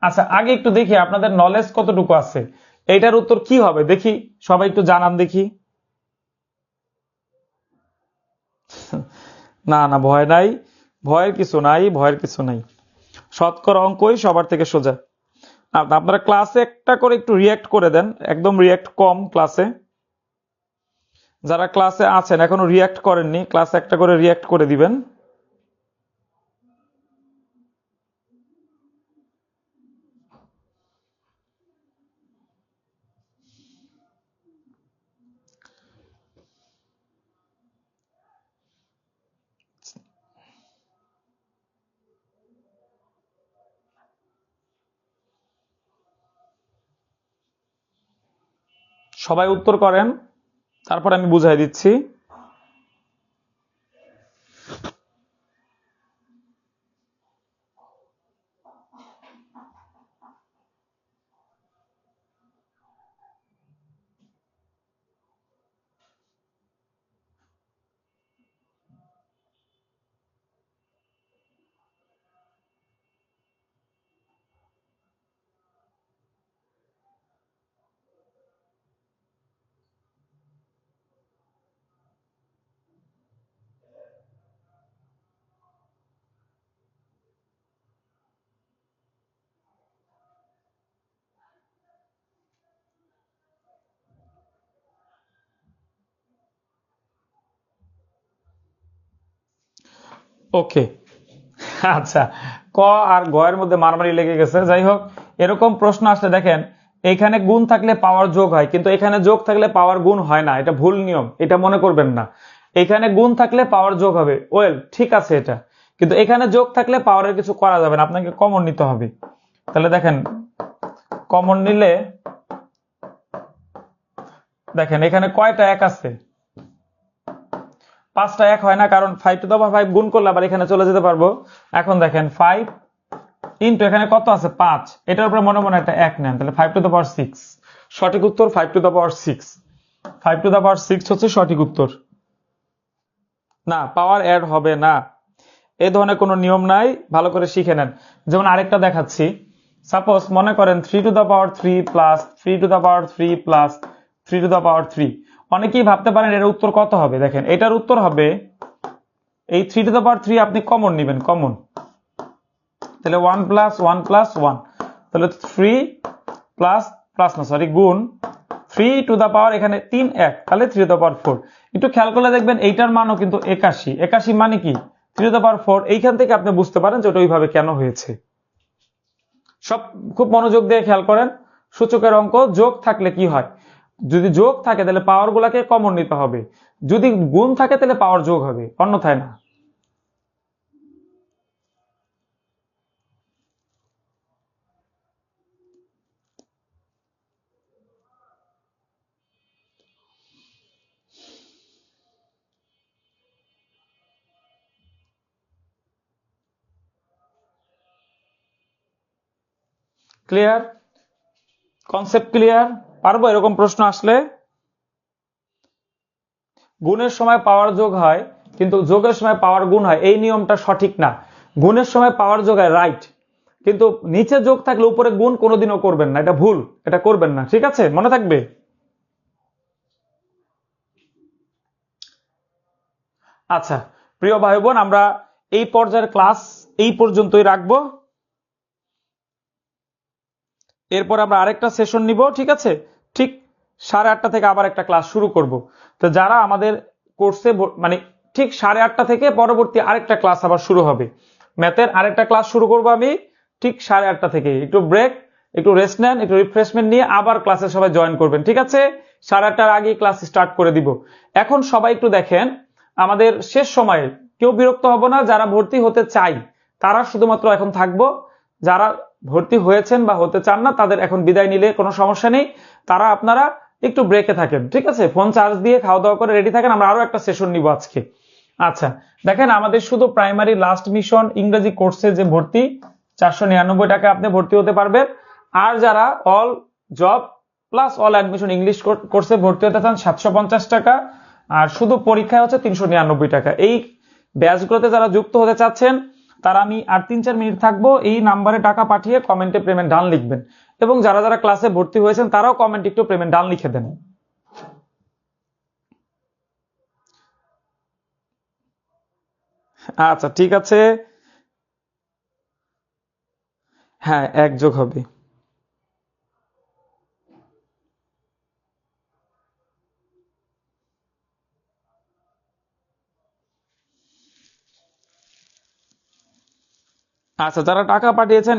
S1: আচ্ছা আগে একটু দেখি আপনাদের নলেজ কতটুকু আছে, এইটার উত্তর কি হবে দেখি, সবাই একটু জানান দেখি। না না, ভয় নাই, ভয়ের কিছু নাই, ভয়ের কিছু নাই। শতকরা অঙ্কই সবার থেকে সোজা। আপনারা ক্লাসে একটা করে একটু রিয়্যাক্ট করে দেন, একদম রিয়্যাক্ট কম ক্লাসে। যারা ক্লাসে আছেন এখনো রিয়্যাক্ট করেননি, ক্লাসে একটা করে রিয়্যাক্ট করে দিবেন। সবাই উত্তর করেন, তারপর আমি বুঝাই দিচ্ছি। ওকে, আচ্ছা, ক আর গ এর মধ্যে মারামারি লেগে গেছে। যাই হোক, এরকম প্রশ্ন আসলে দেখেন, এখানে গুণ থাকলে পাওয়ার যোগ হয়, কিন্তু এখানে যোগ থাকলে পাওয়ার গুণ হয় না। এটা ভুল নিয়ম, এটা মনে করবেন না। এখানে গুণ থাকলে পাওয়ার যোগ হবে, ওয়েল ঠিক আছে এটা, কিন্তু এখানে যোগ থাকলে পাওয়ারের কিছু করা যাবে না, আপনাকে কমন নিতে হবে। তাহলে দেখেন, কমন নিলে দেখেন এখানে কয়টা এক আছে, 5টা এক হয় না, কারণ 5 to the power 5 গুণ করলে আবার এখানে চলে যেতে পারবো। এখন দেখেন 5 ইন্টু এখানে কত আছে 5, এটার উপরে মনে মনে একটা এক নেন, তাহলে 5 to the power 6। সঠিক উত্তর 5 to the power 6। 5 to the power 6 হচ্ছে সঠিক উত্তর। না, পাওয়ার অ্যাড হবে না, এই ধরনের কোনো নিয়ম নাই, ভালো করে শিখে নেন। যেমন আরেকটা দেখাচ্ছি, সাপোজ মনে করেন 3 to the power 3 plus 3 to the power 3 plus 3 to the power 3। অনেকেই ভাবতে পারেন এর উত্তর কত হবে। দেখেন এটার উত্তর হবে, এই 3 to the power 3 আপনি কমন নেবেন, কমন, তাহলে 1 প্লাস 1 প্লাস 1, তাহলে 3 প্লাস প্লাস না সরি গুণ 3 to the power এখানে 3 1, তাহলে 3 to the power 4। একটু খেয়াল করলে দেখবেন এইটার মানও কিন্তু 81। 81 মানে কি 3 to the power 4। এইখান থেকে আপনি বুঝতে পারেন যে ওটা ওইভাবে কেন হয়েছে। সব খুব মনোযোগ দিয়ে খেয়াল করেন। সূচকের অঙ্ক যোগ থাকলে কি হয়, যদি যোগ থাকে তাহলে পাওয়ার গুলাকে কমন নিতে হবে, যদি গুণ থাকে তাহলে পাওয়ার যোগ হবে, অন্যথায় না। ক্লিয়ার? Concept clear? পারবো এরকম প্রশ্ন আসলে? গুণের সময় পাওয়ার যোগ হয়, কিন্তু যোগের সময় পাওয়ার গুণ হয়, এই নিয়মটা সঠিক না। গুণের সময় পাওয়ার যোগ হয়, রাইট, কিন্তু নিচে যোগ থাকলে উপরে গুণ কোনোদিনও করবেন না, এটা ভুল, এটা করবেন না, ঠিক আছে, মনে থাকবে। আচ্ছা প্রিয় ভাই বোন, আমরা এই পর্যায়ের ক্লাস এই পর্যন্তই রাখবো। এরপর আমরা আরেকটা সেশন নিব, ঠিক আছে, ঠিক 8:30 থেকে আবার একটা ক্লাস শুরু করব। তো যারা আমাদের কোর্সে মানে ঠিক 8:30 থেকে পরবর্তী আরেকটা ক্লাস আবার শুরু হবে, ম্যাথের আরেকটা ক্লাস শুরু করব আমি ঠিক 8:30 থেকে। একটু ব্রেক, একটু রেস্ট নেন, একটু রিফ্রেশমেন্ট নিয়ে আবার ক্লাসে সবাই জয়েন করবেন, ঠিক আছে। 8:30টার আগে ক্লাস স্টার্ট করে দিব। এখন সবাই একটু দেখেন, আমাদের শেষ সময়ে কেউ বিরক্ত হব না, যারা ভর্তি হতে চাই তারা শুধুমাত্র এখন থাকবো, যারা ভর্তি হয়েছেন বা হতে চান না তাদের এখন বিদায় নিলে কোনো সমস্যা নেই, তারা আপনারা একটু ব্রেকে থাকেন, ঠিক আছে, ফোন চার্জ দিয়ে খাওয়া দাওয়া করে রেডি থাকেন, আমরা আরো একটা সেশন নিব আজকে। আচ্ছা দেখেন, আমাদের শুধু প্রাইমারি লাস্ট মিশন ইংরেজি কোর্সে যে ভর্তি 499 টাকা আপনি ভর্তি হতে পারবেন, আর যারা all job plus all admission English কোর্সে ভর্তি হতে চান 750 টাকা, আর শুধু পরীক্ষায় হচ্ছে 399 টাকা। এই ব্যাচগুলোতে যারা যুক্ত হতে চাচ্ছেন তারা, আমি আর 3-4 মিনিট থাকবো, এই নাম্বারে টাকা পাঠিয়ে কমেন্টে পেমেন্ট ডান লিখবেন, এবং যারা যারা ক্লাসে ভর্তি হয়েছেন তারাও কমেন্ট একটু পেমেন্ট ডান লিখে দেন। আচ্ছা ঠিক আছে, হ্যাঁ একযোগ হবে। আচ্ছা যারা টাকা পাঠিয়েছেন